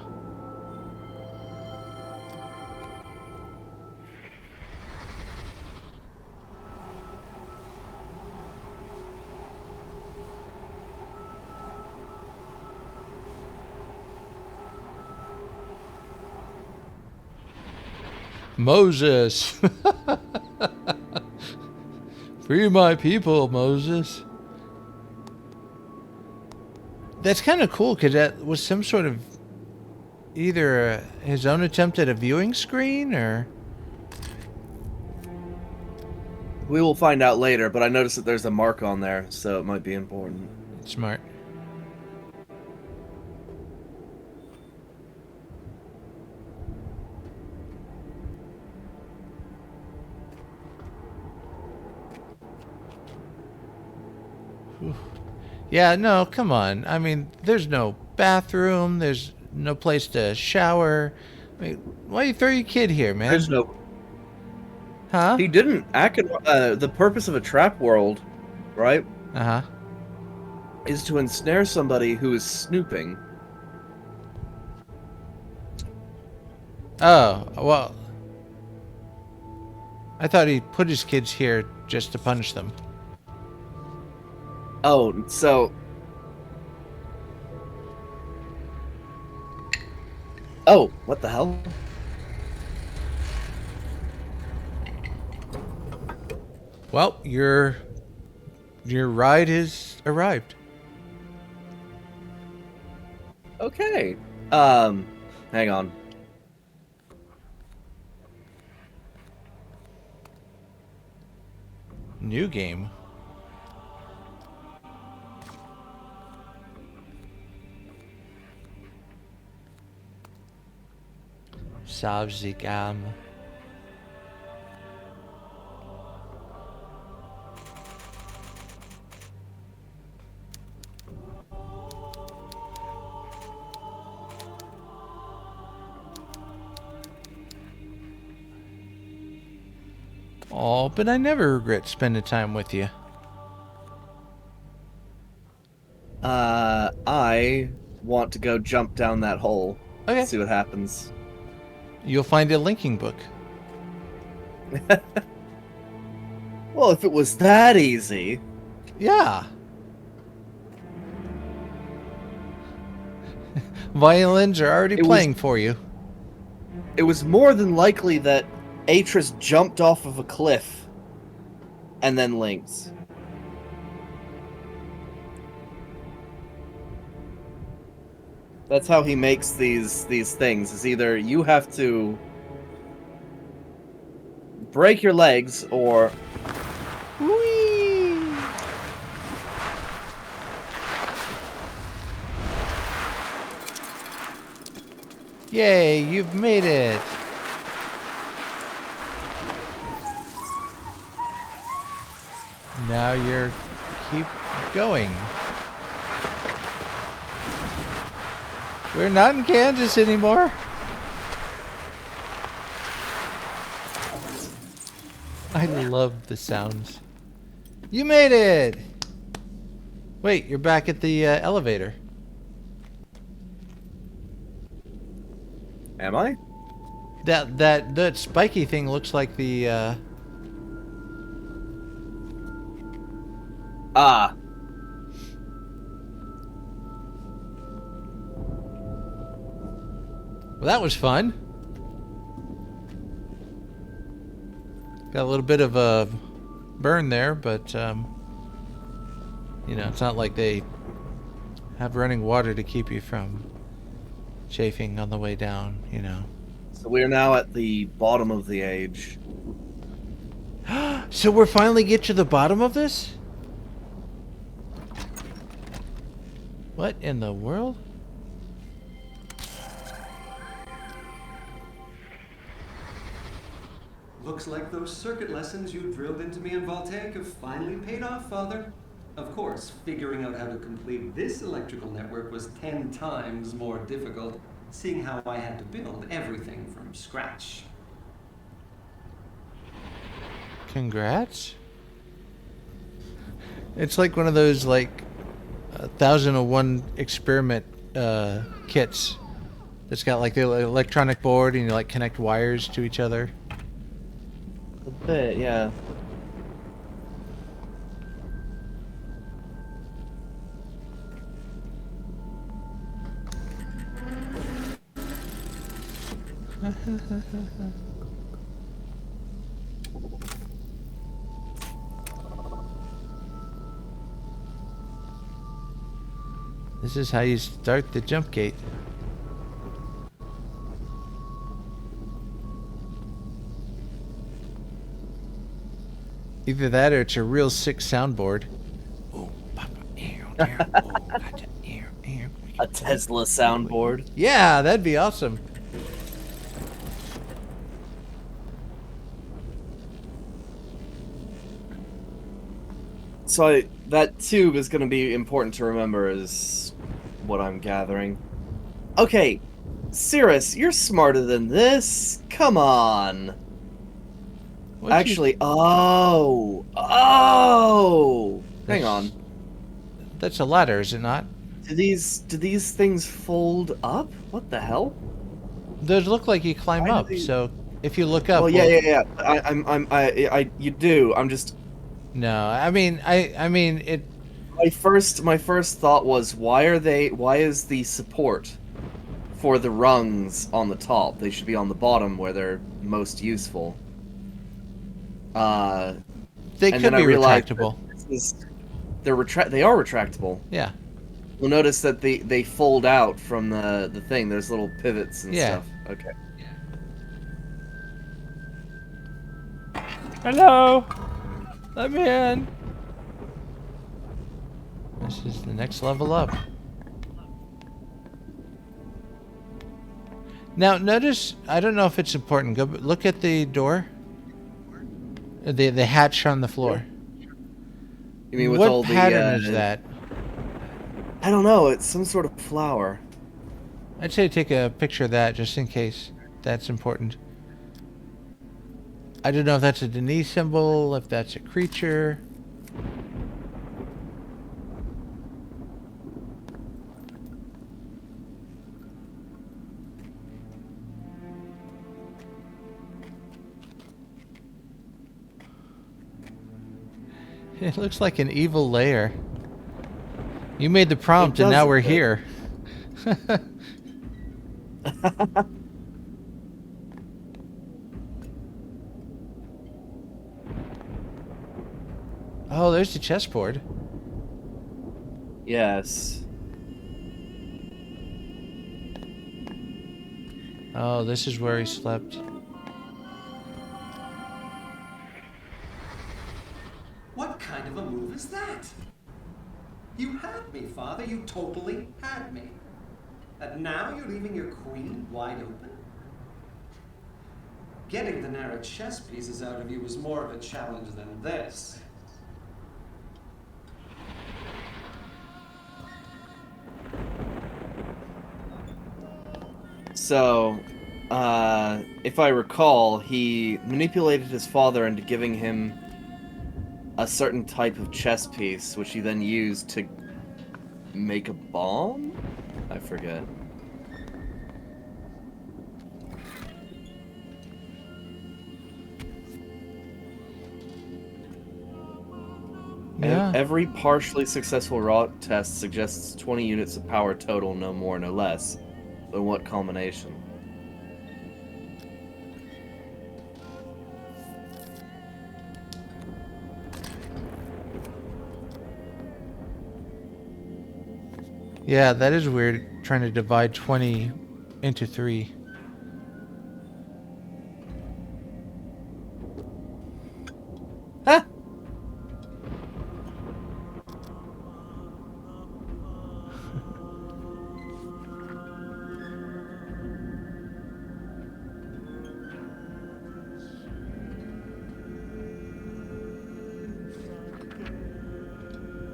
Moses. Free my people, Moses. That's kind of cool because that was some sort of either his own attempt at a viewing screen or... We will find out later, but I noticed that there's a mark on there, so it might be important. Smart. Yeah, no, come on. I mean, there's no bathroom. There's no place to shower. I mean, why you throw your kid here, man? There's no. Huh? He didn't. The purpose of a trap world, right, Uh-huh. is to ensnare somebody who is snooping. Oh, well. I thought he put his kids here just to punish them. Oh, so. Oh, what the hell? Well, your ride has arrived. Okay. Hang on. New game. Savzigam. Oh, but I never regret spending time with you. I want to go jump down that hole. Okay. See what happens. You'll find a linking book. Well, if it was that easy. Yeah. Violins are already playing for you. It was more than likely that Atris jumped off of a cliff and then linked. That's how he makes these things. Is either you have to break your legs or Whee! Yay, you've made it. Now you're keep going. We're not in Kansas anymore. I love the sounds. You made it! Wait, you're back at the elevator. am I? That spiky thing looks like the Ah. well, that was fun. Got a little bit of a burn there, but you know, it's not like they have running water to keep you from chafing on the way down, you know. So we're now at the bottom of the age. So we're finally get to the bottom of this? What in the world? Looks like those circuit lessons you drilled into me in Voltaic have finally paid off, Father. Of course, figuring out how to complete this electrical network was 10 times more difficult, seeing how I had to build everything from scratch. Congrats. It's like one of those like 1001 experiment kits that's got like the electronic board and you like connect wires to each other. A bit, yeah. This is how you start the jump gate. Either that or it's a real sick soundboard. Oh, Papa, gotcha. A Tesla soundboard. Yeah, that'd be awesome. So that tube is going to be important to remember, is what I'm gathering. Okay, Cirrus, you're smarter than this. Come on. What'd you- Actually, hang on. That's a ladder, is it not? Do these things fold up? What the hell? Those look like you climb Why do up. they- So if you look up, Well, yeah. You do. I'm just. No, I mean it. My first thought was, why is the support for the rungs on the top? They should be on the bottom where they're most useful. They And could then I be realized retractable. they are retractable. Yeah. You'll notice that they fold out from the thing. There's little pivots and Yeah. stuff. Okay. Hello. Let me in. This is the next level up. Now notice, I don't know if it's important. Go look at the door. The hatch on the floor. You mean with what all the pattern is that? I don't know. It's some sort of flower. I'd say take a picture of that just in case that's important. I don't know if that's a Denise symbol, if that's a creature. It looks like an evil lair. You made the prompt and now we're here. Oh, there's the chessboard. Yes. Oh, this is where he slept. What kind of a move is that? You had me, Father. You totally had me. And now you're leaving your queen wide open? Getting the narrow chess pieces out of you was more of a challenge than this. So, if I recall, he manipulated his father into giving him a certain type of chess piece, which he then used to make a bomb? I forget. Yeah. Every partially successful rot test suggests 20 units of power total, no more, no less. But what combination? Yeah, that is weird, trying to divide 20 into 3. Huh?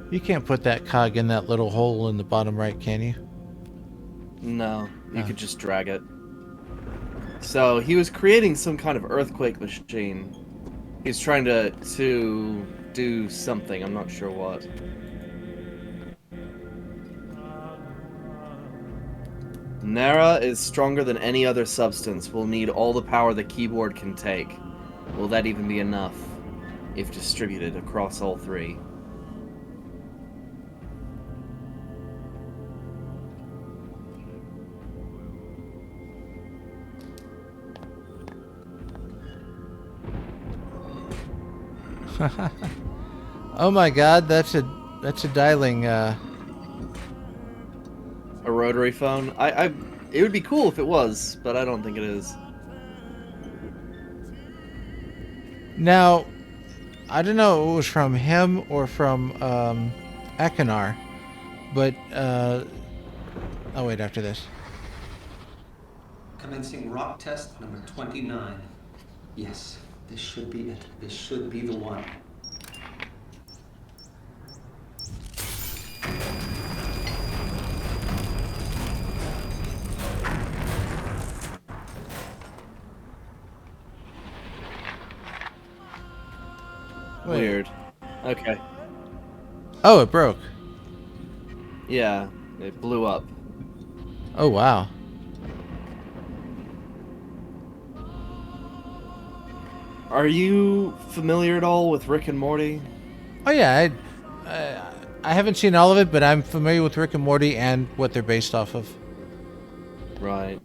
You can't put that cog in that little hole in the bottom right, can you? No, you Oh. could just drag it. So he was creating some kind of earthquake machine. He's trying to do something. I'm not sure what. Nara is stronger than any other substance. We'll need all the power the keyboard can take. Will that even be enough, if distributed across all three? Oh my god, that's a dialing A rotary phone? It would be cool if it was, but I don't think it is. Now, I don't know if it was from him or from Akinar, but I'll wait after this. Commencing rock test number 29. Yes, this should be it. This should be the one. Wait. Weird. Okay. Oh, it broke. Yeah, it blew up. Oh wow. Are you familiar at all with Rick and Morty? Oh yeah, I haven't seen all of it, but I'm familiar with Rick and Morty and what they're based off of. Right.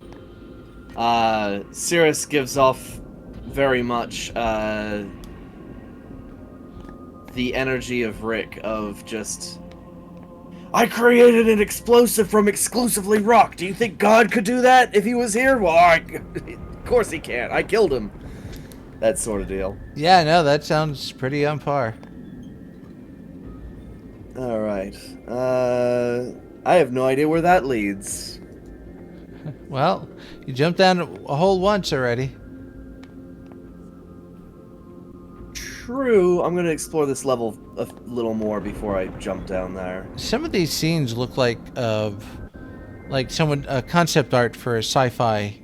Cirrus gives off very much the energy of Rick, of just, I created an explosive from exclusively rock. Do you think God could do that if he was here? Well, of course he can't. I killed him. That sort of deal. Yeah, no, that sounds pretty on par. Alright. I have no idea where that leads. Well, you jumped down a hole once already. True. I'm going to explore this level a little more before I jump down there. Some of these scenes look like someone concept art for a sci-fi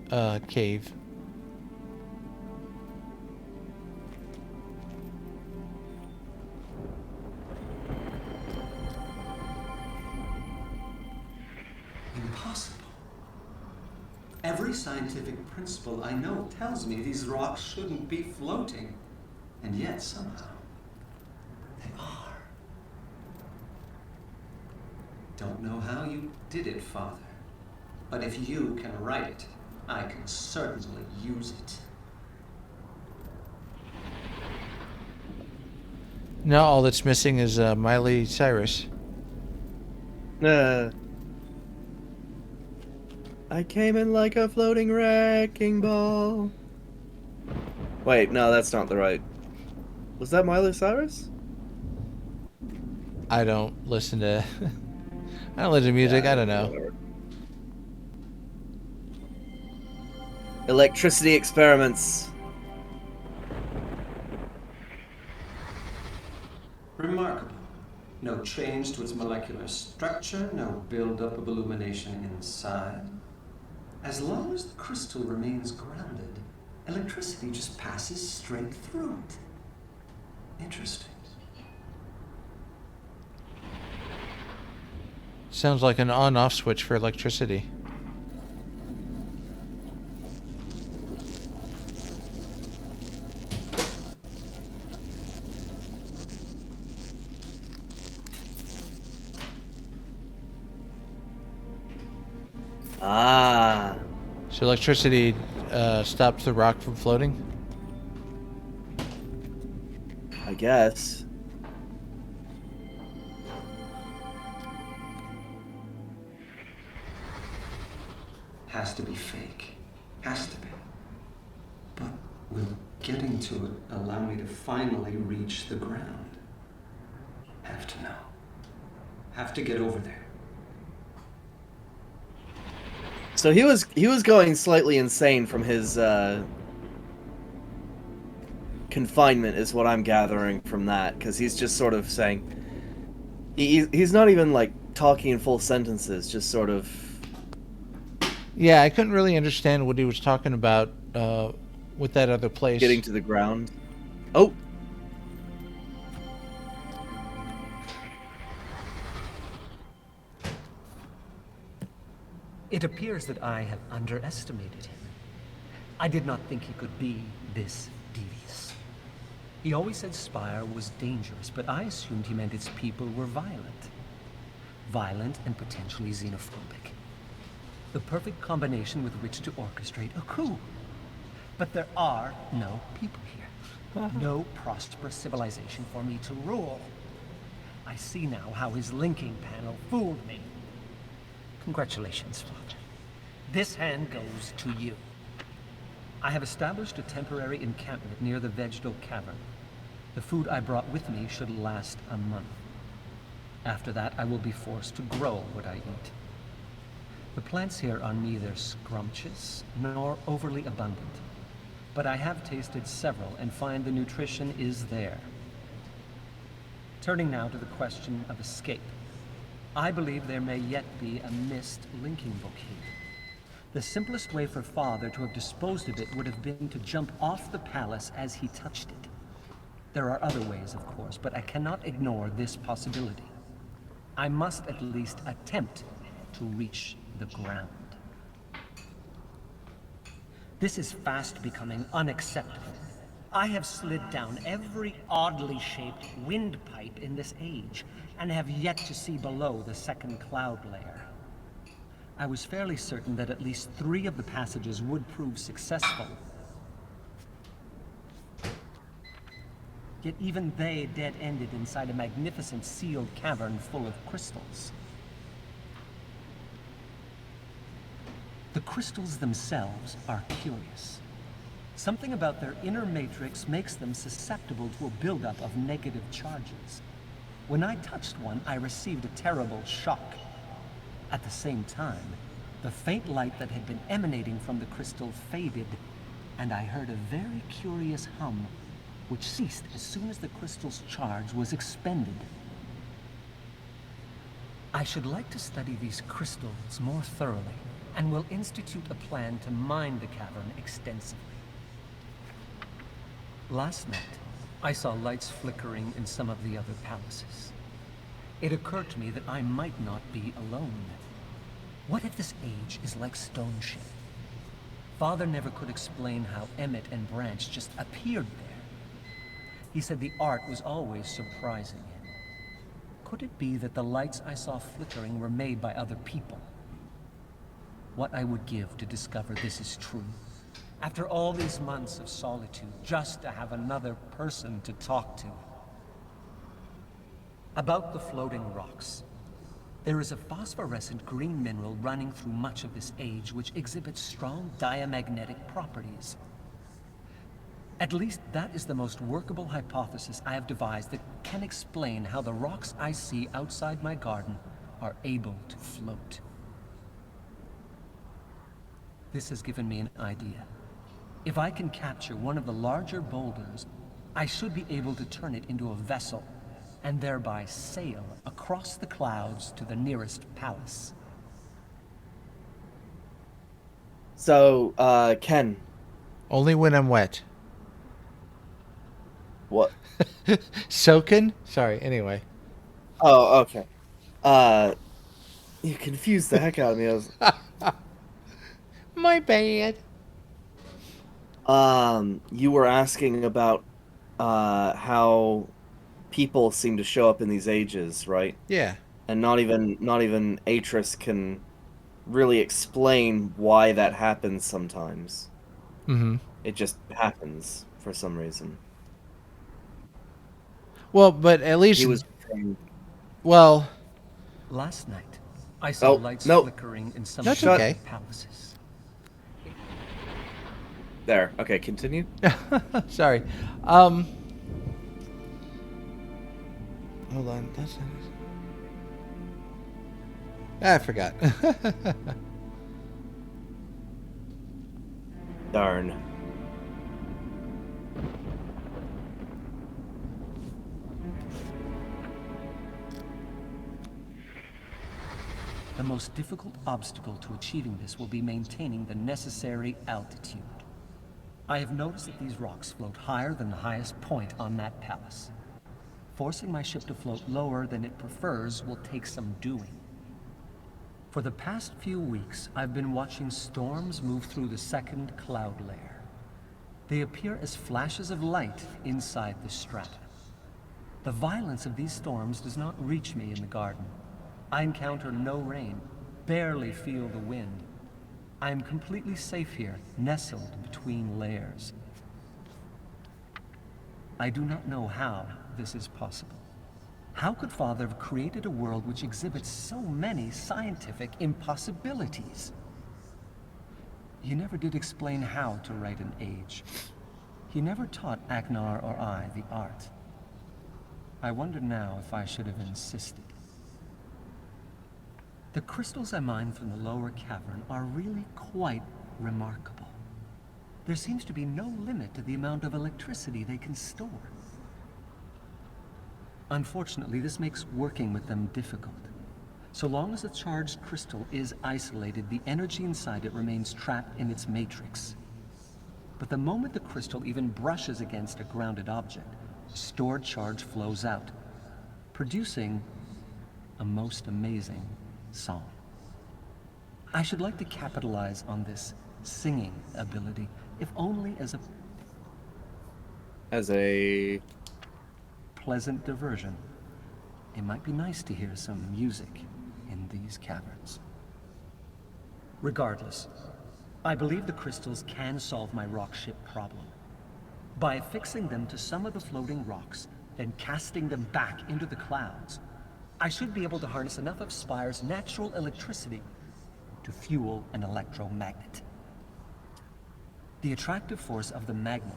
cave. Impossible. Every scientific principle I know tells me these rocks shouldn't be floating. And yet, somehow, they are. Don't know how you did it, Father. But if you can write it, I can certainly use it. Now all that's missing is Miley Cyrus. I came in like a floating wrecking ball. Wait, no, that's not the right. Was that Miley Cyrus? I don't listen to. I don't listen to music. Yeah, I don't know. whatever. Electricity experiments. Remarkable. No change to its molecular structure, no buildup of illumination inside. As long as the crystal remains grounded, electricity just passes straight through it. Interesting. Sounds like an on-off switch for electricity. Ah. So electricity stops the rock from floating? I guess. Has to be fake. Has to be. But will getting to it allow me to finally reach the ground? Have to know. Have to get over there. So he was going slightly insane from his confinement, is what I'm gathering from that, because he's just sort of saying he's not even like talking in full sentences, just sort of. Yeah, I couldn't really understand what he was talking about with that other place. Getting to the ground. Oh. It appears that I have underestimated him. I did not think he could be this devious. He always said Spire was dangerous, but I assumed he meant its people were violent. Violent and potentially xenophobic. The perfect combination with which to orchestrate a coup. But there are no people here. No prosperous civilization for me to rule. I see now how his linking panel fooled me. Congratulations, Father. This hand goes to you. I have established a temporary encampment near the vegetal cavern. The food I brought with me should last a month. After that, I will be forced to grow what I eat. The plants here are neither scrumptious nor overly abundant, but I have tasted several and find the nutrition is there. Turning now to the question of escape. I believe there may yet be a Myst linking book here. The simplest way for Father to have disposed of it would have been to jump off the palace as he touched it. There are other ways, of course, but I cannot ignore this possibility. I must at least attempt to reach the ground. This is fast becoming unacceptable. I have slid down every oddly shaped windpipe in this age, and have yet to see below the second cloud layer. I was fairly certain that at least 3 of the passages would prove successful. Yet even they dead-ended inside a magnificent sealed cavern full of crystals. The crystals themselves are curious. Something about their inner matrix makes them susceptible to a buildup of negative charges. When I touched one, I received a terrible shock. At the same time, the faint light that had been emanating from the crystal faded, and I heard a very curious hum, which ceased as soon as the crystal's charge was expended. I should like to study these crystals more thoroughly, and will institute a plan to mine the cavern extensively. Last night, I saw lights flickering in some of the other palaces. It occurred to me that I might not be alone. What if this age is like Stone Ship? Father never could explain how Emmett and Branch just appeared there. He said the art was always surprising him. Could it be that the lights I saw flickering were made by other people? What I would give to discover this is true. After all these months of solitude, just to have another person to talk to. About the floating rocks. There is a phosphorescent green mineral running through much of this age which exhibits strong diamagnetic properties. At least that is the most workable hypothesis I have devised that can explain how the rocks I see outside my garden are able to float. This has given me an idea. If I can capture one of the larger boulders, I should be able to turn it into a vessel and thereby sail across the clouds to the nearest palace. So, Ken, Only when I'm wet. what? Soaking? Sorry, anyway. Oh, okay. You confused the heck out of me. My bad. You were asking about how people seem to show up in these ages, right? Yeah. And not even Atris can really explain why that happens sometimes. Mm-hmm. It just happens for some reason. Well, but at least... He was... Well... Last night, I saw lights flickering in some That's of the okay. palaces. There. Okay, continue. Sorry. Hold on. I forgot. Darn. The most difficult obstacle to achieving this will be maintaining the necessary altitude. I have noticed that these rocks float higher than the highest point on that palace. Forcing my ship to float lower than it prefers will take some doing. For the past few weeks, I've been watching storms move through the second cloud layer. They appear as flashes of light inside the strata. The violence of these storms does not reach me in the garden. I encounter no rain, barely feel the wind. I am completely safe here, nestled between layers. I do not know how this is possible. How could Father have created a world which exhibits so many scientific impossibilities? He never did explain how to write an age. He never taught Agnar or I the art. I wonder now if I should have insisted. The crystals I mined from the lower cavern are really quite remarkable. There seems to be no limit to the amount of electricity they can store. Unfortunately, this makes working with them difficult. So long as a charged crystal is isolated, the energy inside it remains trapped in its matrix. But the moment the crystal even brushes against a grounded object, stored charge flows out, producing a most amazing song. I should like to capitalize on this singing ability, if only as a pleasant diversion. It might be nice to hear some music in these caverns. Regardless, I believe the crystals can solve my rock ship problem. By affixing them to some of the floating rocks, then casting them back into the clouds, I should be able to harness enough of Spire's natural electricity to fuel an electromagnet. The attractive force of the magnet,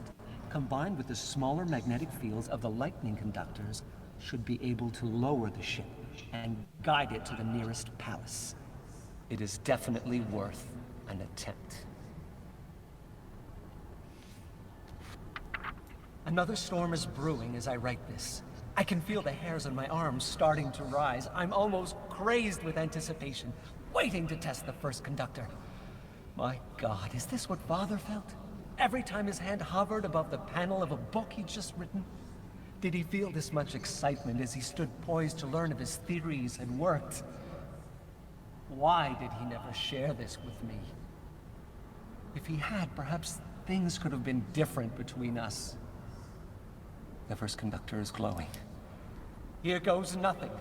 combined with the smaller magnetic fields of the lightning conductors, should be able to lower the ship and guide it to the nearest palace. It is definitely worth an attempt. Another storm is brewing as I write this. I can feel the hairs on my arms starting to rise. I'm almost crazed with anticipation, waiting to test the first conductor. My God, is this what Father felt? Every time his hand hovered above the panel of a book he'd just written? Did he feel this much excitement as he stood poised to learn if his theories had worked? Why did he never share this with me? If he had, perhaps things could have been different between us. The first conductor is glowing. Here goes nothing.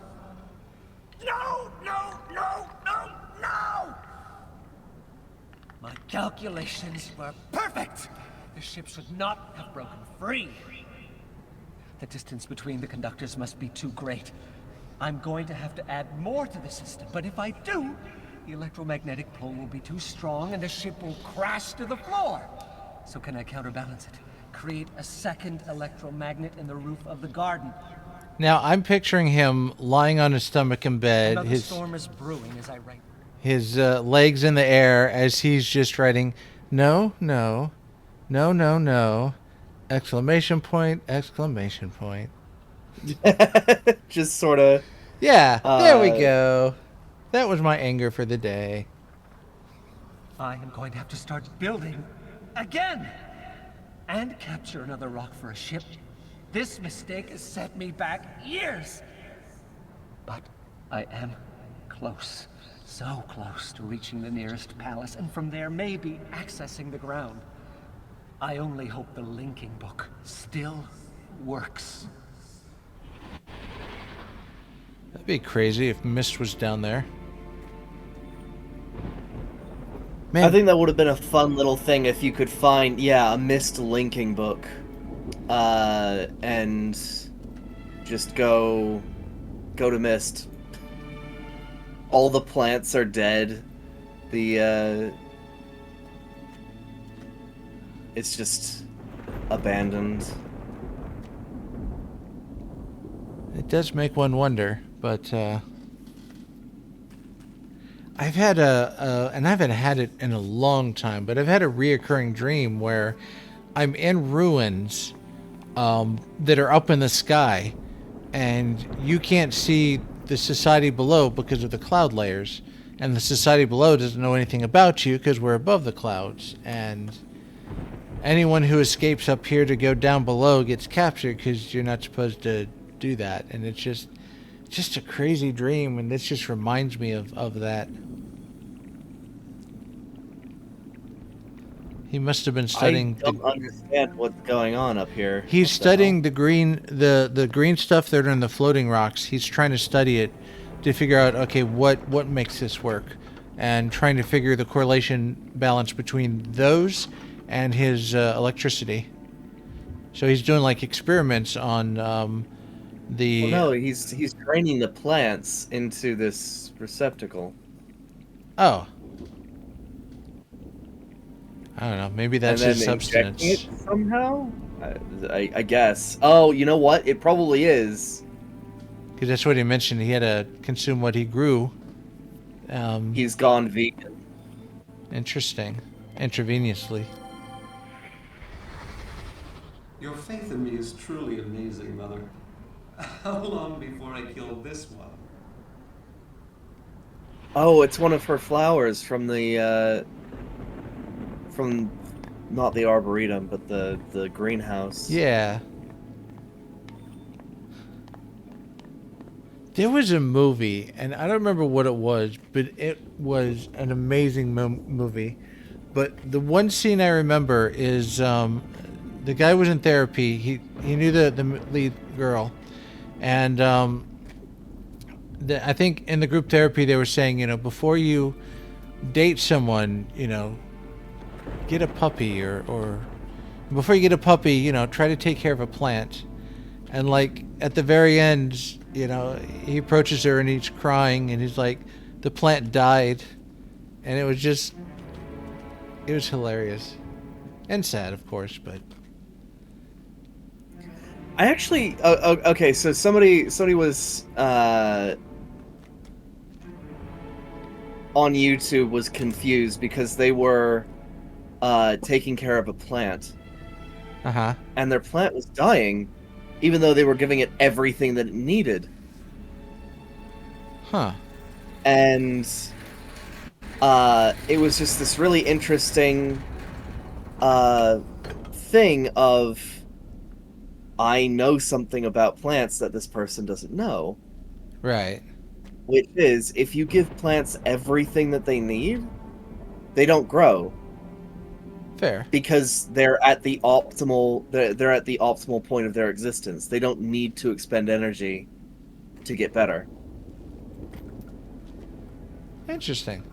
No! No! No! No! No! My calculations were perfect! The ship should not have broken free. The distance between the conductors must be too great. I'm going to have to add more to the system, but if I do, the electromagnetic pull will be too strong and the ship will crash to the floor. So can I counterbalance it? Create a second electromagnet in the roof of the garden. Now I'm picturing him lying on his stomach in bed, Another storm is brewing as I write. his legs in the air as he's just writing, no, no, no, no, no, exclamation point, exclamation point. Just sort of. Yeah, there we go. That was my anger for the day. I am going to have to start building again and capture another rock for a ship. This mistake has set me back years. But I am close, so close to reaching the nearest palace, and from there maybe accessing the ground. I only hope the linking book still works. That'd be crazy if Myst was down there. Man, I think that would have been a fun little thing if you could find, a Myst linking book, and just go to Myst. All the plants are dead. It's just abandoned. it does make one wonder, but I've had and I haven't had it in a long time, but I've had a reoccurring dream where I'm in ruins that are up in the sky, and you can't see the society below because of the cloud layers, and the society below doesn't know anything about you because we're above the clouds, and anyone who escapes up here to go down below gets captured because you're not supposed to do that. And it's just a crazy dream, and this just reminds me of that. He must have been studying. I don't understand what's going on up here. He's studying the green stuff that are in the floating rocks. He's trying to study it to figure out, okay, what makes this work, and trying to figure the correlation balance between those and his electricity. So he's doing like experiments on the. Well, no, he's training the plants into this receptacle. Oh. I don't know. Maybe that's and his then substance. injecting it somehow. I guess. Oh, you know what? It probably is. Because that's what he mentioned. He had to consume what he grew. He's gone vegan. Interesting. Intravenously. Your faith in me is truly amazing, Mother. How long before I kill this one? Oh, it's one of her flowers from the from not the arboretum, but the greenhouse. Yeah. There was a movie, and I don't remember what it was, but it was an amazing movie. But the one scene I remember is the guy was in therapy. He knew the lead girl, and I think in the group therapy they were saying, before you date someone, get a puppy, or before you get a puppy, try to take care of a plant. And like at the very end, he approaches her and he's crying and he's like, the plant died. And it was hilarious and sad, of course, but I actually okay, so somebody was on YouTube was confused because they were taking care of a plant. Uh-huh. And their plant was dying, even though they were giving it everything that it needed. Huh. And it was just this really interesting thing of, I know something about plants that this person doesn't know. Right. Which is, if you give plants everything that they need, they don't grow. Fair. Because they're at the optimal point of their existence. They don't need to expend energy to get better. Interesting.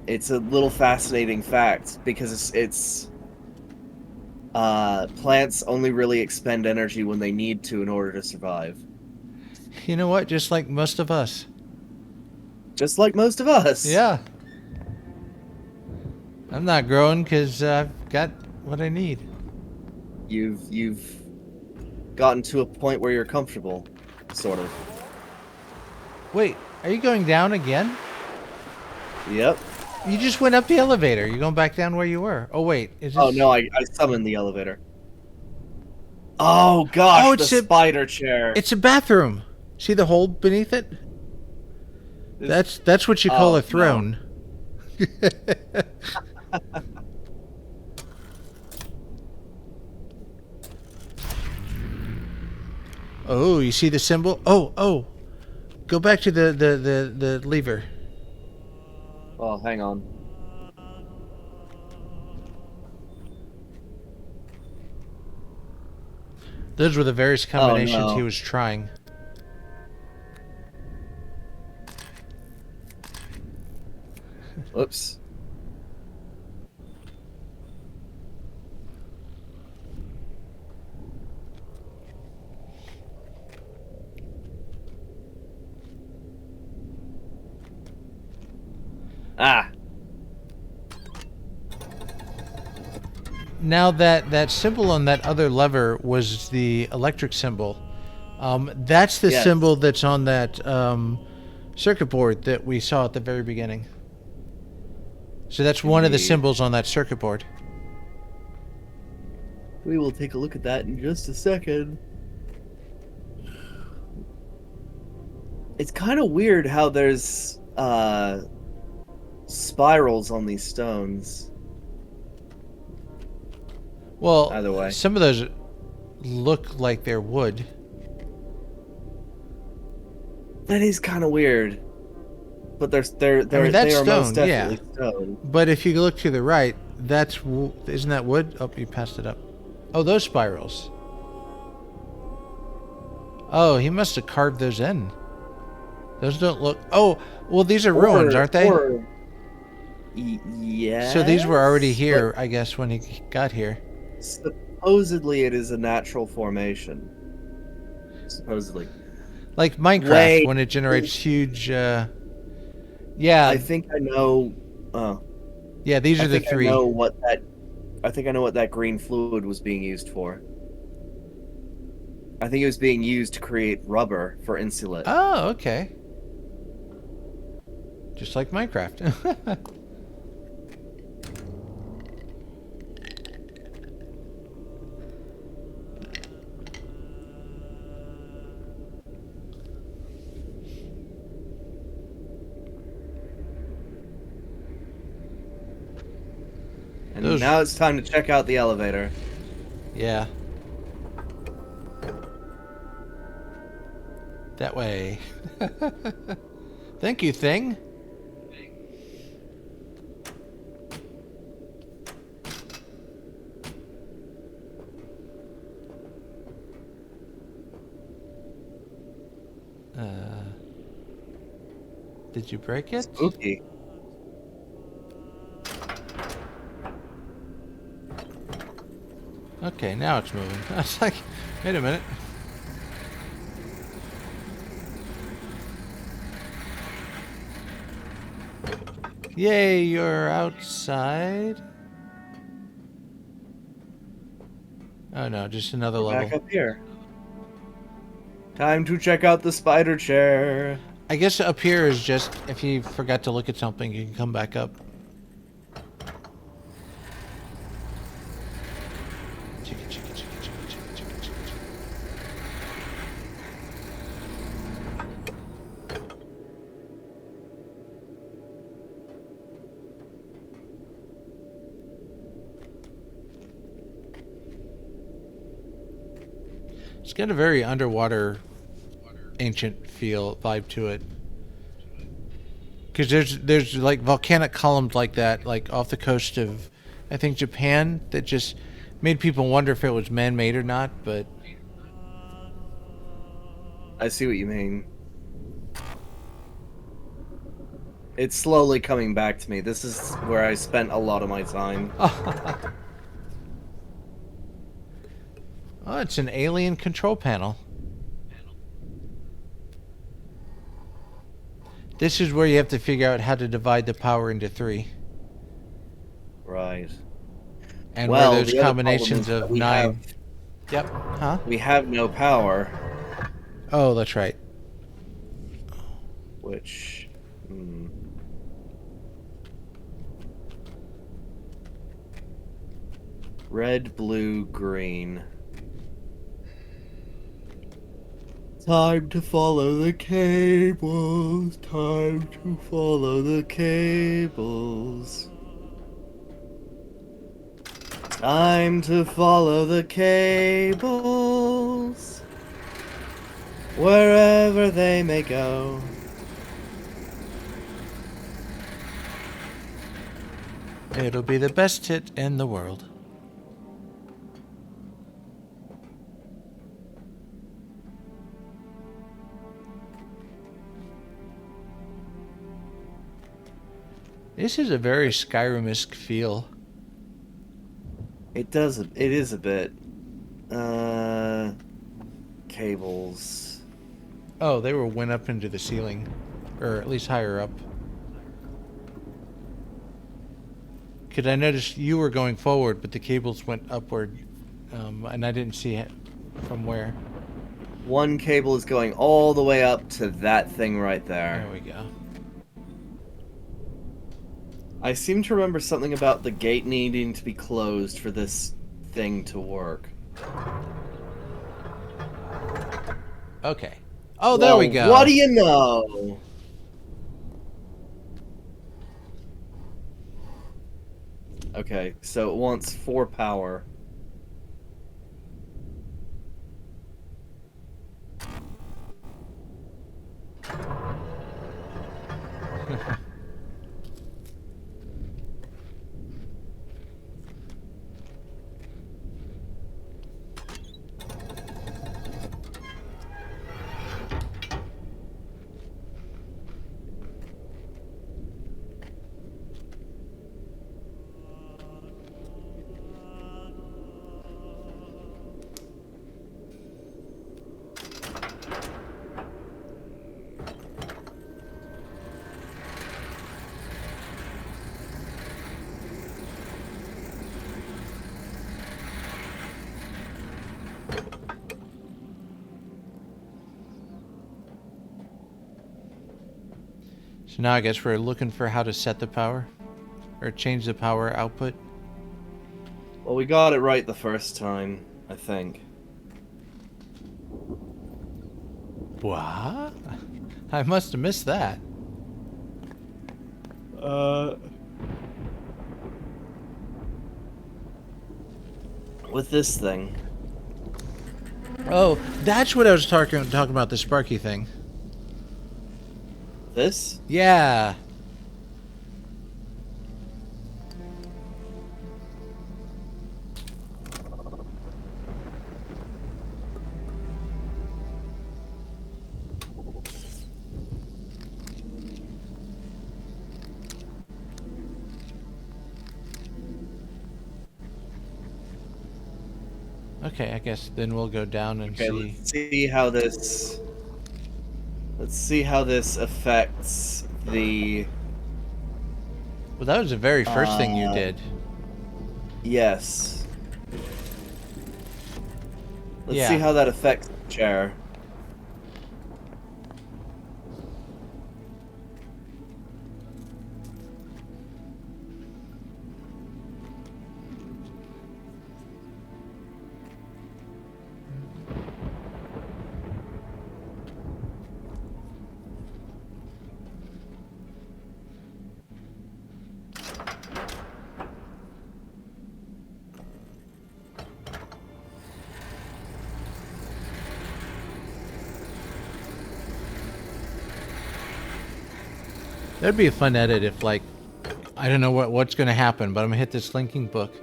It's a little fascinating fact because it's plants only really expend energy when they need to in order to survive. You know what? Just like most of us. Just like most of us. Yeah. I'm not growing because I've got what I need. You've gotten to a point where you're comfortable, sort of. Wait, are you going down again? Yep. You just went up the elevator. You're going back down where you were. Oh, wait. Is this... Oh, no, I summoned the elevator. Oh, gosh, Oh, the spider chair. It's a bathroom. See the hole beneath it? That's what you call a throne. No. Oh, you see the symbol? Oh. Go back to the lever. Oh, hang on. Those were the various combinations no. he was trying. Whoops. Ah. Now that symbol on that other lever was the electric symbol. That's the symbol that's on that circuit board that we saw at the very beginning. So that's one of the symbols on that circuit board. We will take a look at that in just a second. It's kind of weird how there's spirals on these stones. Well, either way, some of those look like they're wood. That is kind of weird. But they are stone, most definitely stone. But if you look to the right, isn't that wood? Oh, you passed it up. Oh, those spirals. Oh, he must have carved those in. Those don't look... Oh, well, these are ruins, aren't they? Yeah. So these were already here, I guess, when he got here. Supposedly it is a natural formation. Supposedly. Like Minecraft, when it generates huge... yeah. I think I know... yeah, these are the three. I think I know what that green fluid was being used for. I think it was being used to create rubber for insulate. Oh, okay. Just like Minecraft. And now it's time to check out the elevator. Yeah. That way. Thank you, thing. Did you break it? Spooky. Okay, now it's moving. I was like, wait a minute. Yay, you're outside. Oh no, just another level. Back up here. Time to check out the spider chair. I guess up here is just, if you forgot to look at something, you can come back up. It's got a very underwater, ancient vibe to it. Because there's like volcanic columns like that, like off the coast of, I think, Japan, that just made people wonder if it was man-made or not. But I see what you mean. It's slowly coming back to me. This is where I spent a lot of my time. Oh, it's an alien control panel. This is where you have to figure out how to divide the power into 3. Right. And Well, where there's the other problem combinations is that of we 9. Yep. Huh? We have no power, Oh, that's right. which... Red, blue, green. Time to follow the cables. Time to follow the cables. Time to follow the cables. Wherever they may go. It'll be the best hit in the world. This is a very Skyrim-esque feel. It does. It is a bit. Cables. Oh, they went up into the ceiling. Or at least higher up. Because I noticed you were going forward, but the cables went upward. And I didn't see it from where. One cable is going all the way up to that thing right there. There we go. I seem to remember something about the gate needing to be closed for this thing to work. Okay. Oh, there we go. What do you know? Okay, so it wants 4 power. So now I guess we're looking for how to set the power. Or change the power output. Well, we got it right the first time, I think. What? I must have missed that. With this thing. Oh, that's what I was talking about, the Sparky thing. This? Yeah. Okay, I guess then we'll go down and Okay, see. let's see how this... Let's see how this affects the... Well, that was the very first thing you did. Yes. Let's Yeah. see how that affects the chair. That'd be a fun edit if, like, I don't know what's going to happen, but I'm going to hit this linking book.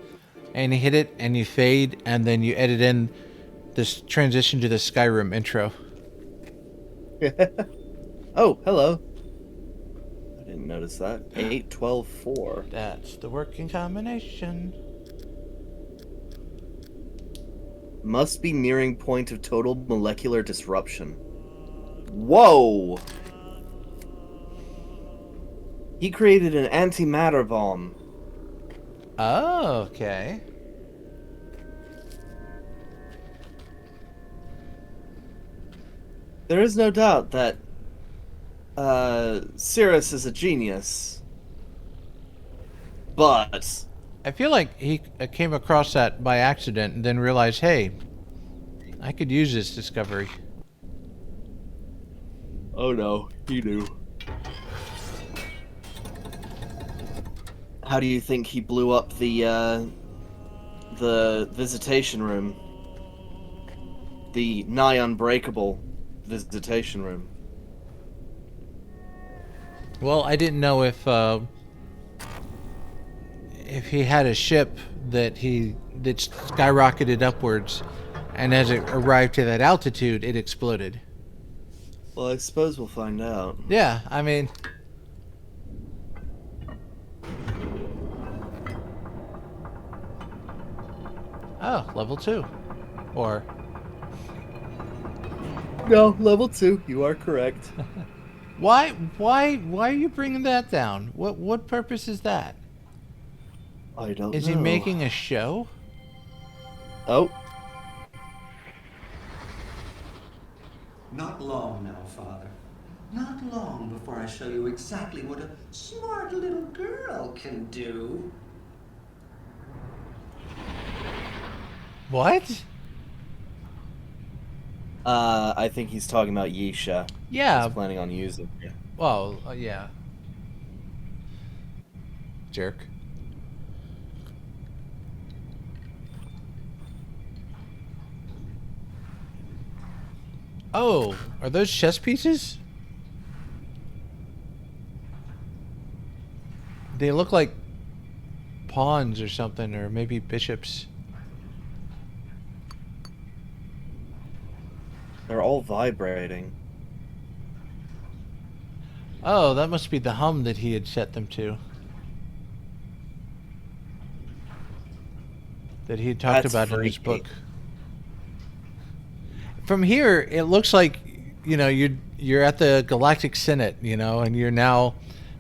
And you hit it, and you fade, and then you edit in this transition to the Skyrim intro. Oh, hello. I didn't notice that. 8, 12, 4. That's the working combination. Must be nearing point of total molecular disruption. Whoa! He created an antimatter bomb. Oh, okay. There is no doubt that Cirrus is a genius. But I feel like he came across that by accident and then realized, hey, I could use this discovery. oh no, he knew. How do you think he blew up the visitation room? The nigh unbreakable visitation room. Well, I didn't know if he had a ship that skyrocketed upwards, and as it arrived to that altitude, it exploded. Well, I suppose we'll find out. Yeah, I mean, oh, level 2, or No, level 2. You are correct. why are you bringing that down? What purpose is that? I don't know. Is he making a show? Oh, Not long now, Father. Not long before I show you exactly what a smart little girl can do. What? I think he's talking about Yisha. Yeah. He's planning on using it. Well, yeah. Jerk. Oh, are those chess pieces? They look like pawns or something, or maybe bishops. They're all vibrating. Oh, that must be the hum that he had set them to. That he had talked That's about in his freaky. book. From here, it looks like, you know, you're at the Galactic Senate, you know, and you're now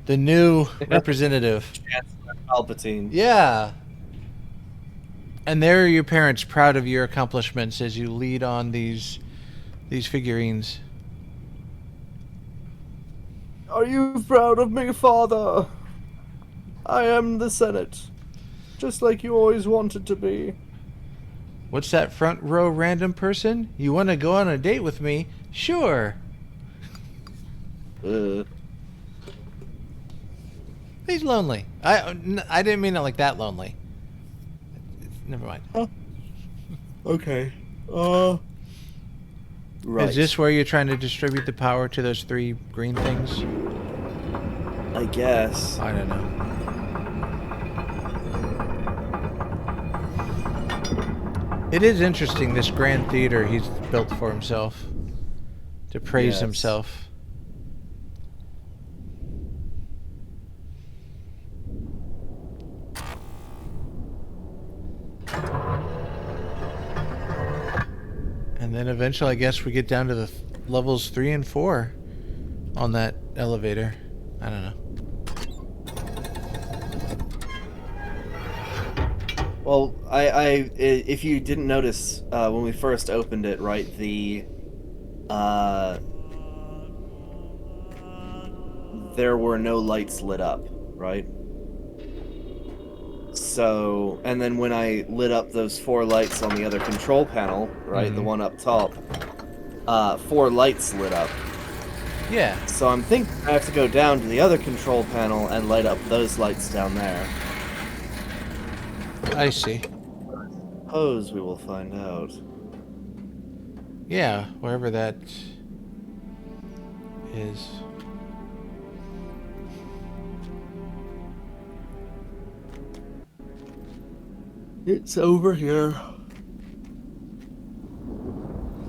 the new representative. Chancellor Palpatine. Yeah. And there are your parents, proud of your accomplishments as you lead on these figurines. Are you proud of me, Father? I am the Senate. Just like you always wanted to be. What's that front row random person? You want to go on a date with me? Sure. He's lonely. I didn't mean it like that lonely. Never mind. Okay. Right. Is this where you're trying to distribute the power to those 3 green things? I guess. I don't know. It is interesting, this grand theater he's built for himself. To praise Yes. himself. And then eventually I guess we get down to the levels 3 and 4 on that elevator. I don't know. Well, if you didn't notice when we first opened it, right, there were no lights lit up, right? So, and then when I lit up those 4 lights on the other control panel, right, the one up top, 4 lights lit up. Yeah. So I'm thinking I have to go down to the other control panel and light up those lights down there. I see. Suppose we will find out. Yeah, wherever that is. It's over here.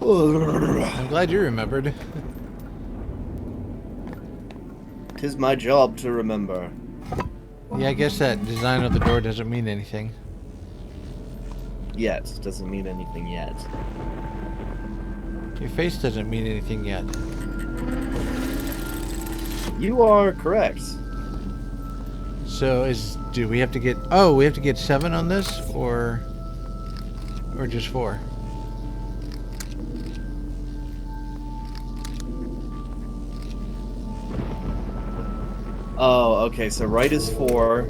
I'm glad you remembered. 'Tis my job to remember. Yeah, I guess that design of the door doesn't mean anything. Yet. Doesn't mean anything yet. Your face doesn't mean anything yet. You are correct. So do we have to get? Oh, we have to get 7 on this, or just 4? Oh, okay. So right is 4.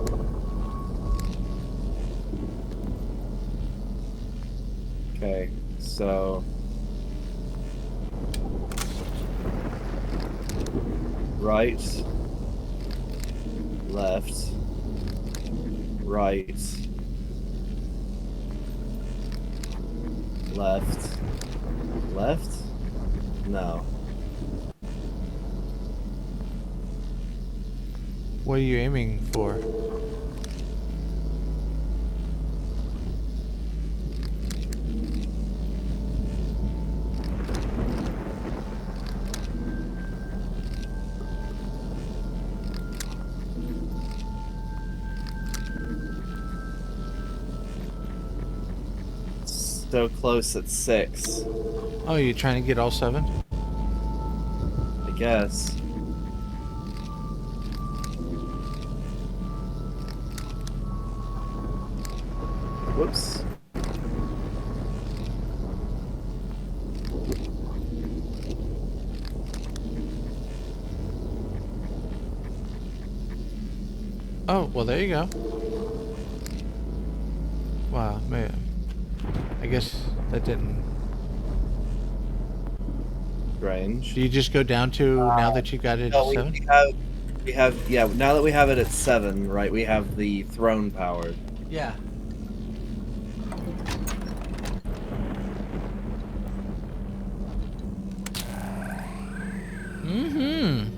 Okay, so right, left, right, left, left? No. What are you aiming for? So close at 6, Oh, you're trying to get all 7? I guess. Whoops. Oh, well, there you go. Wow, man. I guess that didn't... Strange. Do you just go down to, now that you got it No, at 7? we have, yeah, now that we have it at 7, right, we have the throne powered. Yeah. Mm-hmm.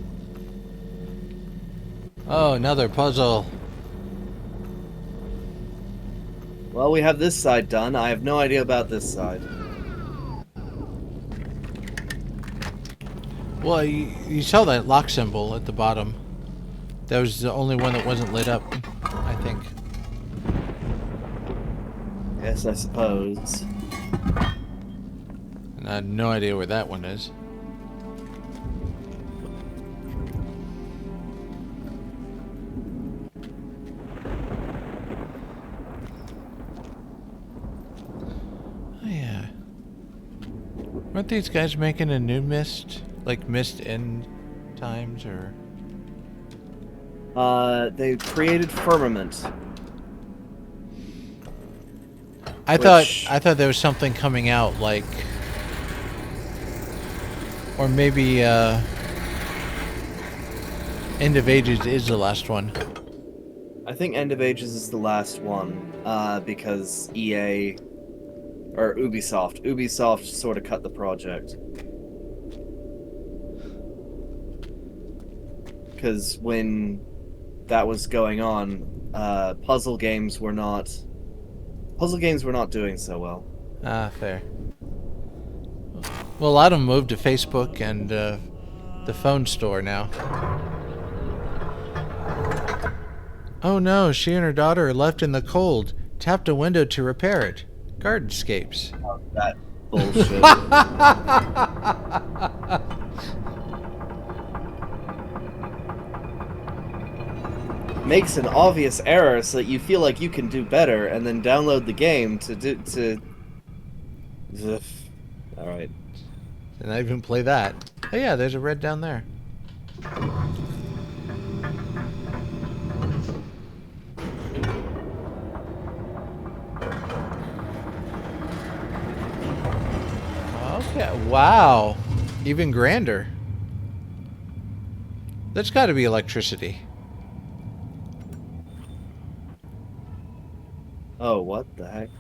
Oh, another puzzle. Well, we have this side done. I have no idea about this side. Well, you saw that lock symbol at the bottom. That was the only one that wasn't lit up, I think. Yes, I suppose. And I have no idea where that one is. Oh, yeah. Weren't these guys making a new Myst? Like Myst End Times, or... They created Firmament. I thought there was something coming out, like... Or maybe, End of Ages is the last one. I think End of Ages is the last one, because EA... Or Ubisoft sort of cut the project. Because when that was going on, puzzle games were not doing so well. Ah, fair. Well, a lot of them moved to Facebook and the phone store now. Oh no, she and her daughter are left in the cold. Tapped a window to repair it. Gardenscapes. Oh, that bullshit. Makes an obvious error so that you feel like you can do better, and then download the game to. All right. And I even play that. Oh yeah, there's a red down there. Okay, wow. Even grander. That's got to be electricity. Oh, what the heck?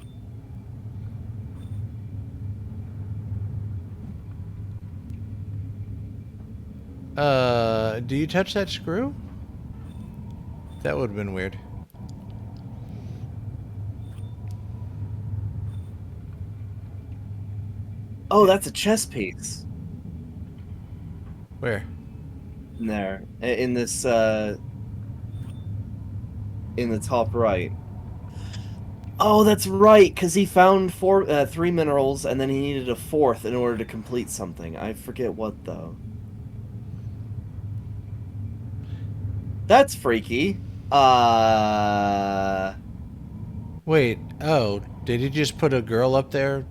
Do you touch that screw? That would have been weird. Oh, that's a chess piece. Where? In there. In this, in the top right. Oh, that's right, because he found 3 minerals, and then he needed a 4th in order to complete something. I forget what, though. That's freaky. Wait, oh, did he just put a girl up there?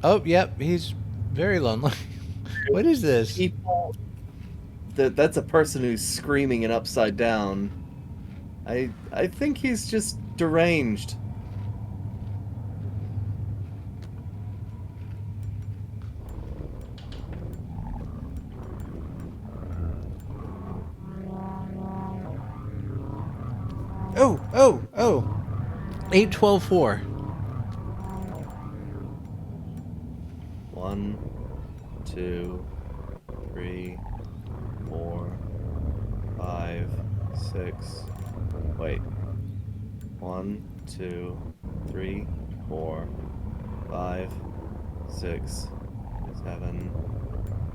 Oh, yep, he's very lonely. What is this? People. That's a person who's screaming and upside down. I think he's just deranged. Oh. 812-4. 1, 2, 3, 4, 5, 6. Wait. 1, 2, 3, 4, 5, 6, 7,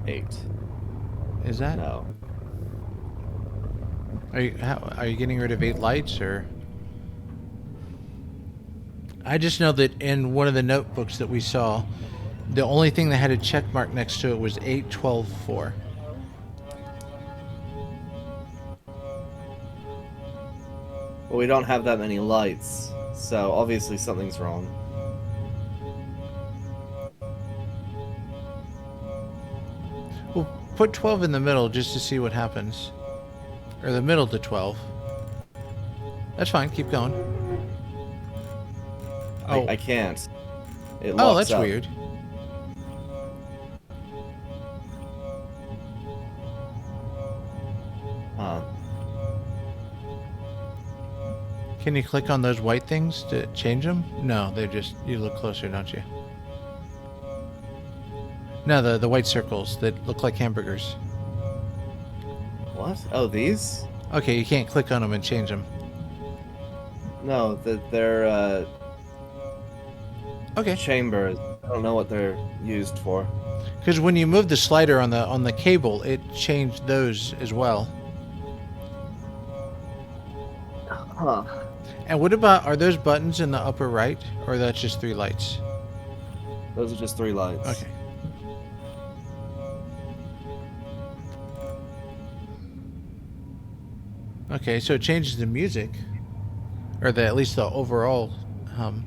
8. Is that? No. Are you getting rid of 8 lights, or? I just know that in one of the notebooks that we saw, the only thing that had a check mark next to it was 812-4. Well, we don't have that many lights, so obviously something's wrong. Well, put 12 in the middle just to see what happens. Or the middle to 12. That's fine, keep going. Oh, I can't. It oh, locks that's up. weird. Huh. Can you click on those white things to change them? No, they're just, you look closer, don't you? No, the white circles that look like hamburgers. What? Oh, these? Okay, you can't click on them and change them. No, they're Okay. chambers. I don't know what they're used for. Because when you move the slider on the cable, it changed those as well. Huh. And what about, are those buttons in the upper right, or that's just 3 lights? Those are just 3 lights. Okay. Okay, so it changes the music, or at least the overall hum.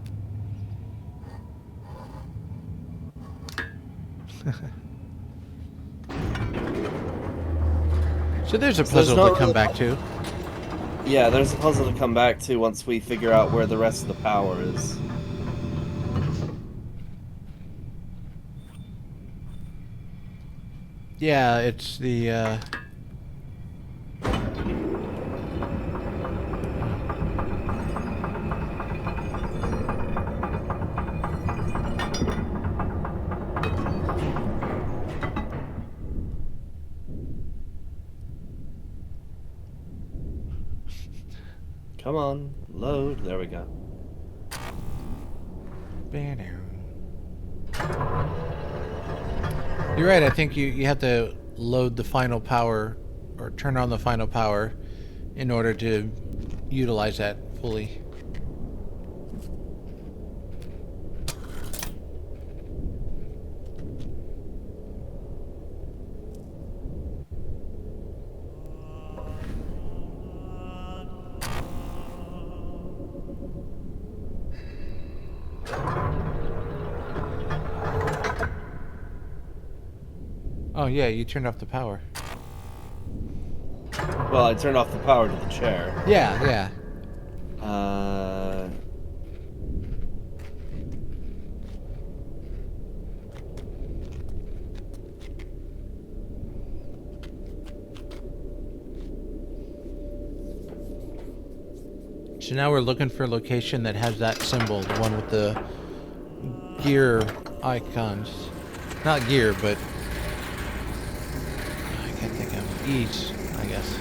So there's a puzzle to come back to. Yeah, there's a puzzle to come back to once we figure out where the rest of the power is. Yeah, it's the Come on, load. There we go. You're right, I think you have to load the final power, or turn on the final power, in order to utilize that fully. Oh yeah, you turned off the power. Well, I turned off the power to the chair. Yeah. So now we're looking for a location that has that symbol, the one with the gear icons. Not gear, but I can't think of each, I guess.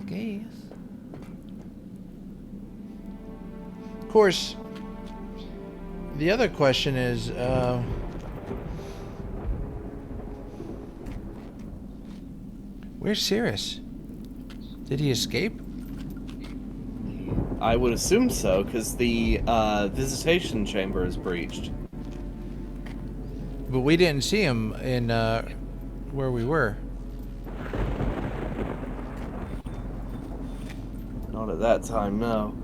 Okay. Of course, the other question is, where's Cirrus? Did he escape? I would assume so, because the visitation chamber is breached. but we didn't see him in where we were. Not at that time, no.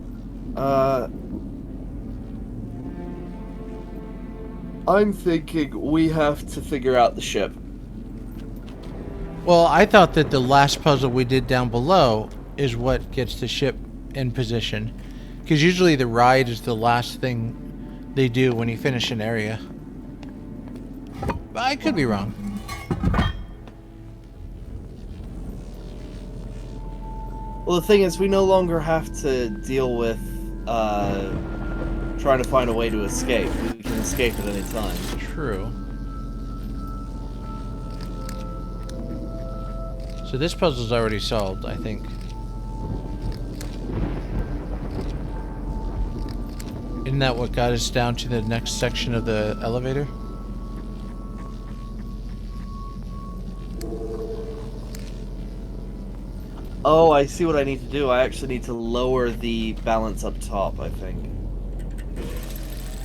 I'm thinking we have to figure out the ship. Well, I thought that the last puzzle we did down below is what gets the ship in position. Because usually the ride is the last thing they do when you finish an area. But I could be wrong. Well, the thing is, we no longer have to deal with trying to find a way to escape. We can escape at any time. True. So this puzzle's already solved, I think. Isn't that what got us down to the next section of the elevator? Oh, I see what I need to do. I actually need to lower the balance up top, I think.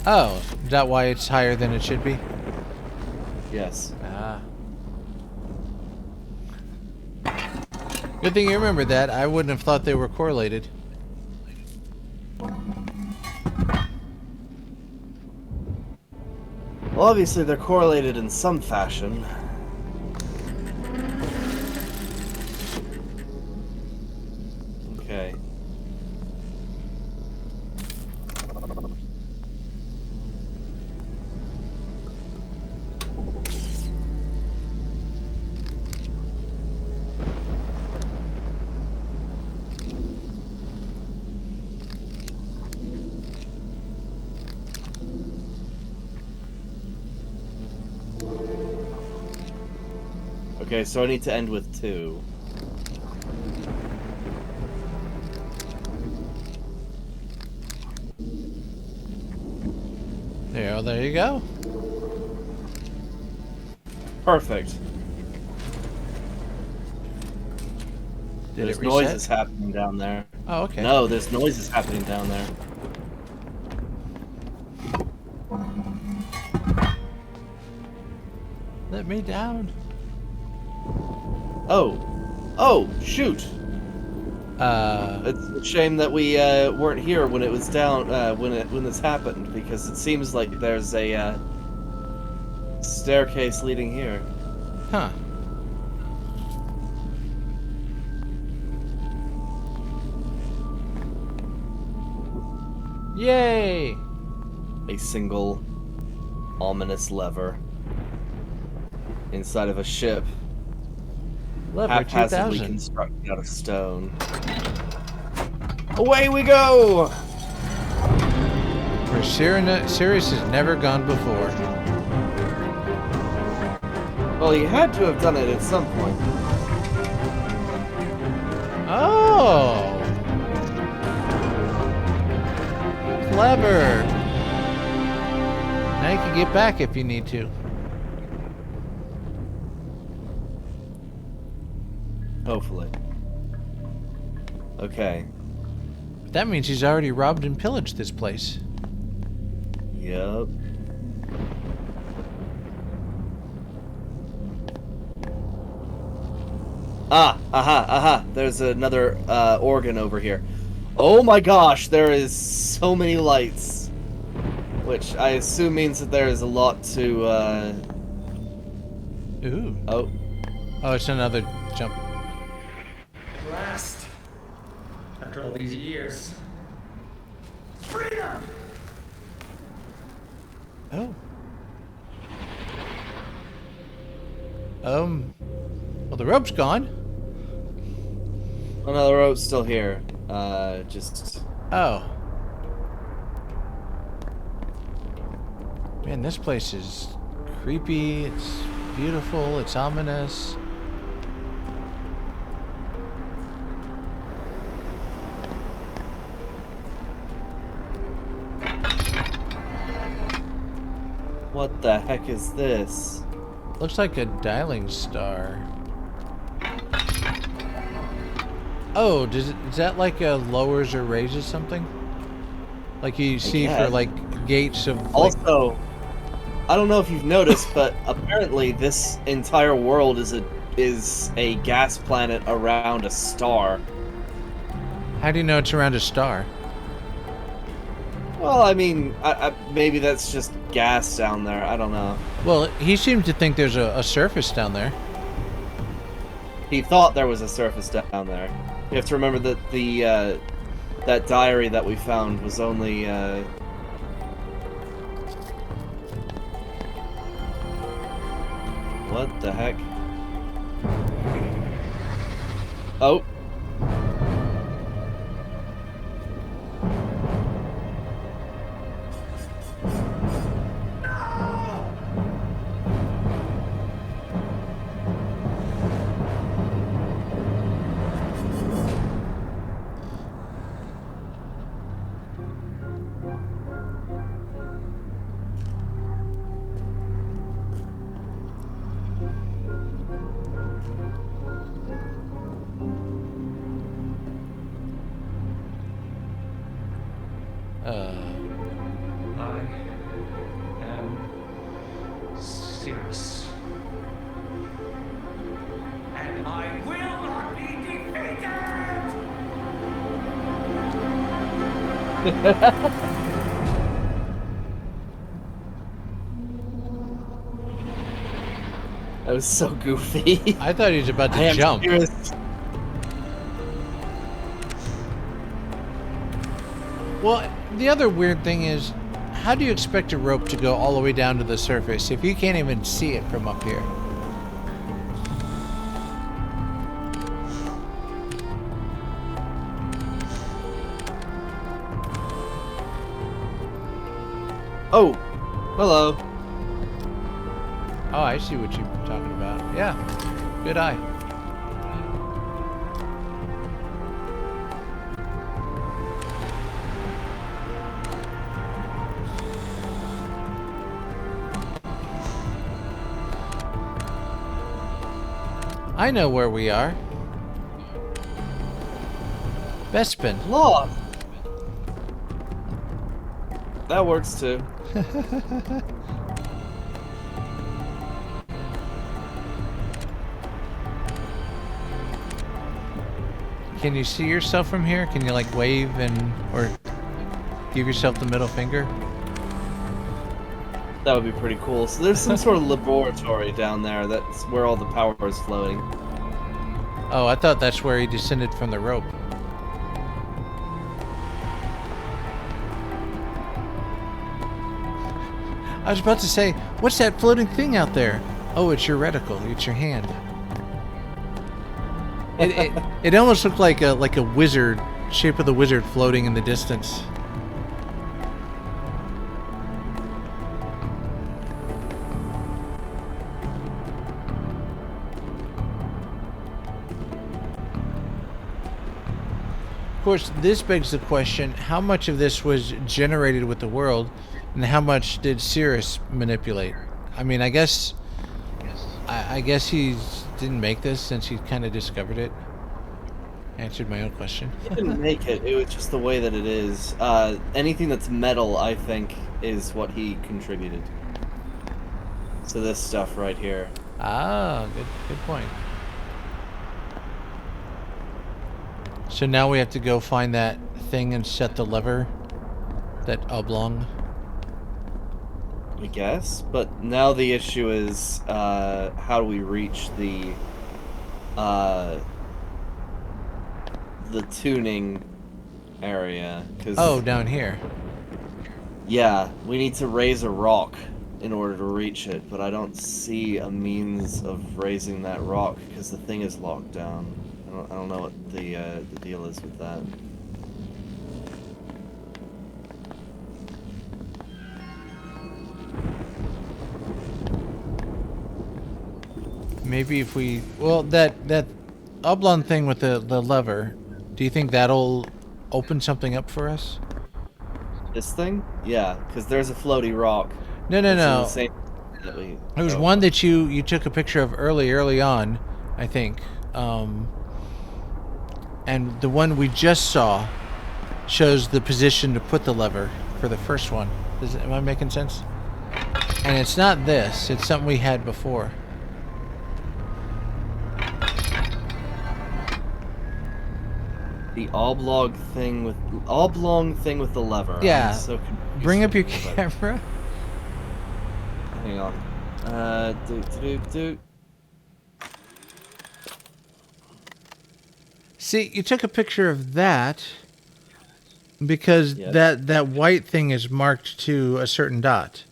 Oh, is that why it's higher than it should be? Yes. Ah. Good thing you remember that. I wouldn't have thought they were correlated. Well, obviously they're correlated in some fashion. Okay. Okay, so I need to end with 2. There you go. Perfect. Did There's it reset? noises happening down there. Oh, okay. No, there's noises happening down there. Let me down. Oh. Oh, shoot. It's a shame that we weren't here when it was down when this happened, because it seems like there's a staircase leading here. Huh. Yay! A single ominous lever inside of a ship Lever haphazardly 2000. constructed out of stone. Away we go! Where Sirius has never gone before. Well, he had to have done it at some point. Oh! Clever! Now you can get back if you need to. Hopefully. Okay. But that means he's already robbed and pillaged this place. Yep. Ah, aha, aha. There's another organ over here. Oh my gosh, there is so many lights. Which I assume means that there is a lot to, Ooh. Oh. Oh, it's another jump. Last. After all these years. Freedom! Oh. Well, the rope's gone. Oh no, the rope's still here. Just... Oh. Man, this place is creepy, it's beautiful, it's ominous. What the heck is this? Looks like a dialing star. Oh, is that like a lowers or raises something? Like you see for guess. like gates of like... Also, I don't know if you've noticed, but apparently this entire world is a gas planet around a star. How do you know it's around a star? Well, I mean, maybe that's just gas down there. I don't know. Well, he seemed to think there's a surface down there. He thought there was a surface down there. You have to remember that the that diary that we found was only what the heck? Oh. I am serious. And I will not be defeated! That was so goofy. I thought he was about I to am jump. serious. Well, the other weird thing is, how do you expect a rope to go all the way down to the surface if you can't even see it from up here? Oh, hello. Oh, I see what you're talking about. Yeah, good eye. I know where we are. Bespin. Lost. That works too. Can you see yourself from here? Can you like wave or give yourself the middle finger? That would be pretty cool. So there's some sort of laboratory down there. That's where all the power is floating. Oh, I thought that's where he descended from the rope. I was about to say, what's that floating thing out there? Oh, it's your reticle. It's your hand. It almost looked like a wizard, shape of the wizard floating in the distance. Of course, this begs the question, how much of this was generated with the world, and how much did Cirrus manipulate? I mean, I guess he didn't make this since he kind of discovered it. Answered my own question. He didn't make it. It was just the way that it is. Anything that's metal, I think, is what he contributed. So this stuff right here. Ah, good point. So now we have to go find that thing and set the lever, that oblong. I guess, but now the issue is how do we reach the tuning area? 'Cause, Oh, down here. yeah, we need to raise a rock in order to reach it, but I don't see a means of raising that rock because the thing is locked down. I don't know what the deal is with that. Maybe if we... Well, that oblong thing with the lever, do you think that'll open something up for us? This thing? Yeah, because there's a floaty rock. No. The same that we, It was one that you took a picture of early on, I think. And the one we just saw shows the position to put the lever for the first one. Am I making sense? And it's not this. It's something we had before. The oblong thing with the lever. Yeah. I'm so confused Bring up your about it. camera. Hang on. Do. See, you took a picture of that because Yes. that white thing is marked to a certain dot.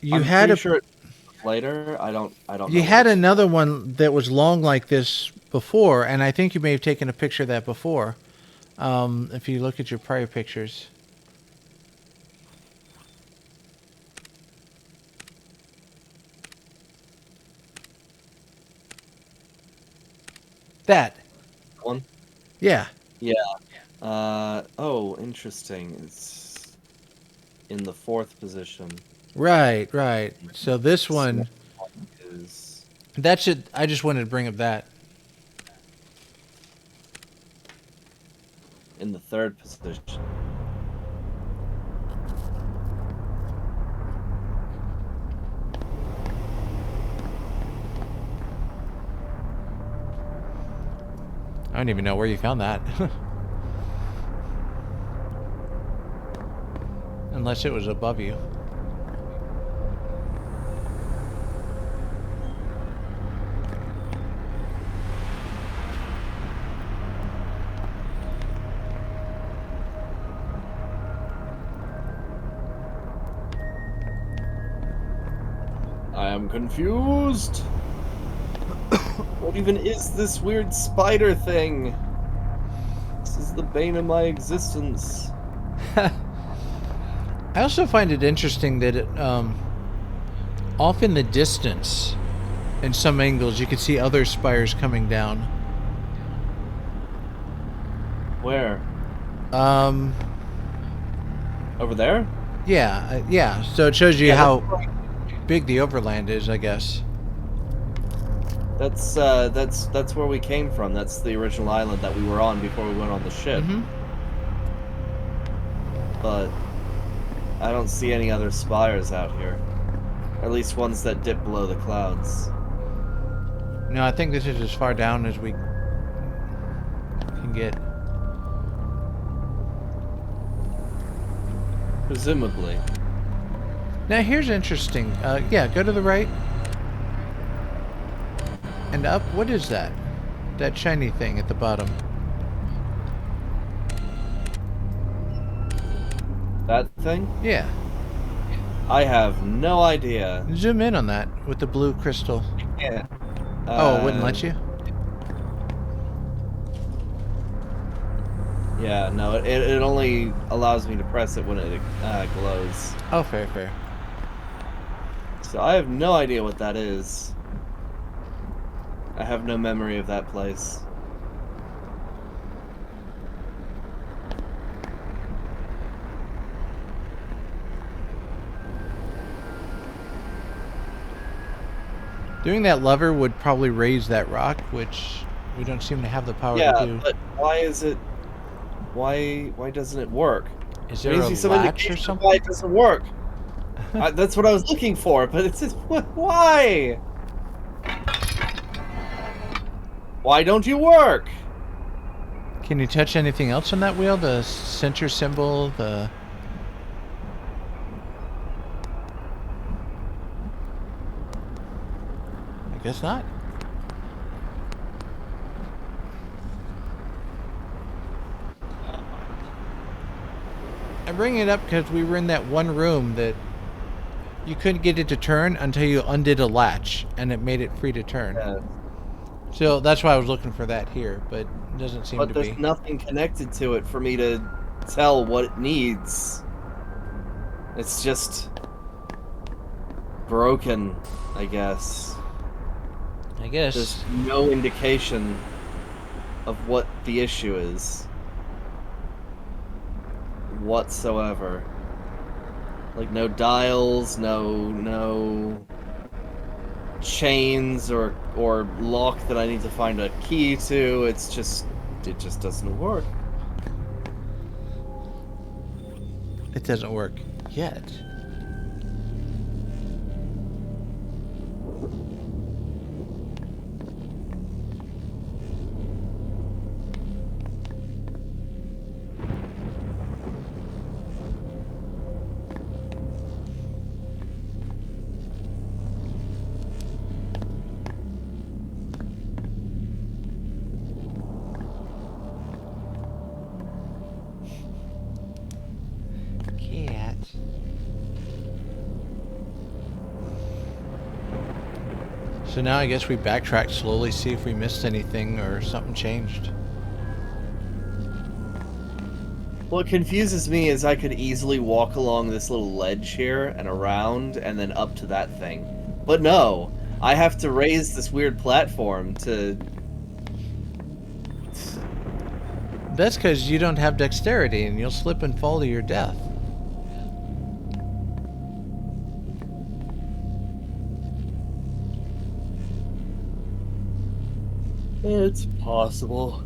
You I'm had pretty a sure it's later. I don't you know had which. another one that was long like this before, and I think you may have taken a picture of that before. If you look at your prior pictures. That. one. Yeah. Yeah. Oh, interesting. It's in the 4th position. Right, right. So this one, Is that should, I just wanted to bring up that. in the 3rd position. I don't even know where you found that. Unless it was above you. I am confused. What even is this weird spider thing? This is the bane of my existence. I also find it interesting that it, off in the distance, in some angles, you can see other spires coming down. Where? Over there? Yeah, yeah. So it shows you Yeah, how that's big the overland is, I guess. That's where we came from. That's the original island that we were on before we went on the ship. Mm-hmm. But I don't see any other spires out here. Or at least ones that dip below the clouds. No, I think this is as far down as we can get. Presumably. Now here's interesting. Yeah, go to the right. And up. What is that? That shiny thing at the bottom. That thing? Yeah. I have no idea. Zoom in on that with the blue crystal. Yeah. Oh, it wouldn't let you? Yeah, no, it only allows me to press it when it glows. Oh, fair, fair. So I have no idea what that is. I have no memory of that place. Doing that lever would probably raise that rock, which we don't seem to have the power to do. But why is it... Why doesn't it work? Is there There a needs to be some latch or indication of something? why it doesn't work. That's what I was looking for, but it's just... Why? Why don't you work? Can you touch anything else on that wheel? The center symbol, the... I guess not. I bring it up because we were in that one room that you couldn't get it to turn until you undid a latch, and it made it free to turn. Yeah. So that's why I was looking for that here, but it doesn't seem But to there's be. nothing connected to it for me to tell what it needs. It's just... broken, I guess. I guess. There's no indication of what the issue is. Whatsoever. Like, no dials, no chains or lock that I need to find a key to. It just doesn't work. It doesn't work yet. that. So now I guess we backtrack slowly, see if we missed anything or something changed. What confuses me is I could easily walk along this little ledge here and around and then up to that thing. But no, I have to raise this weird platform to... That's because you don't have dexterity and you'll slip and fall to your death. It's possible.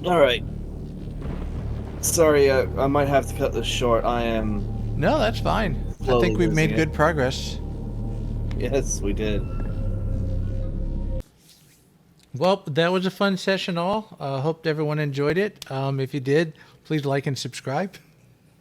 Alright. Sorry, I might have to cut this short. I am... No, that's fine. I slowly think we've made losing good it. progress. Yes, we did. Well, that was a fun session all. Hope everyone enjoyed it. If you did, please like and subscribe.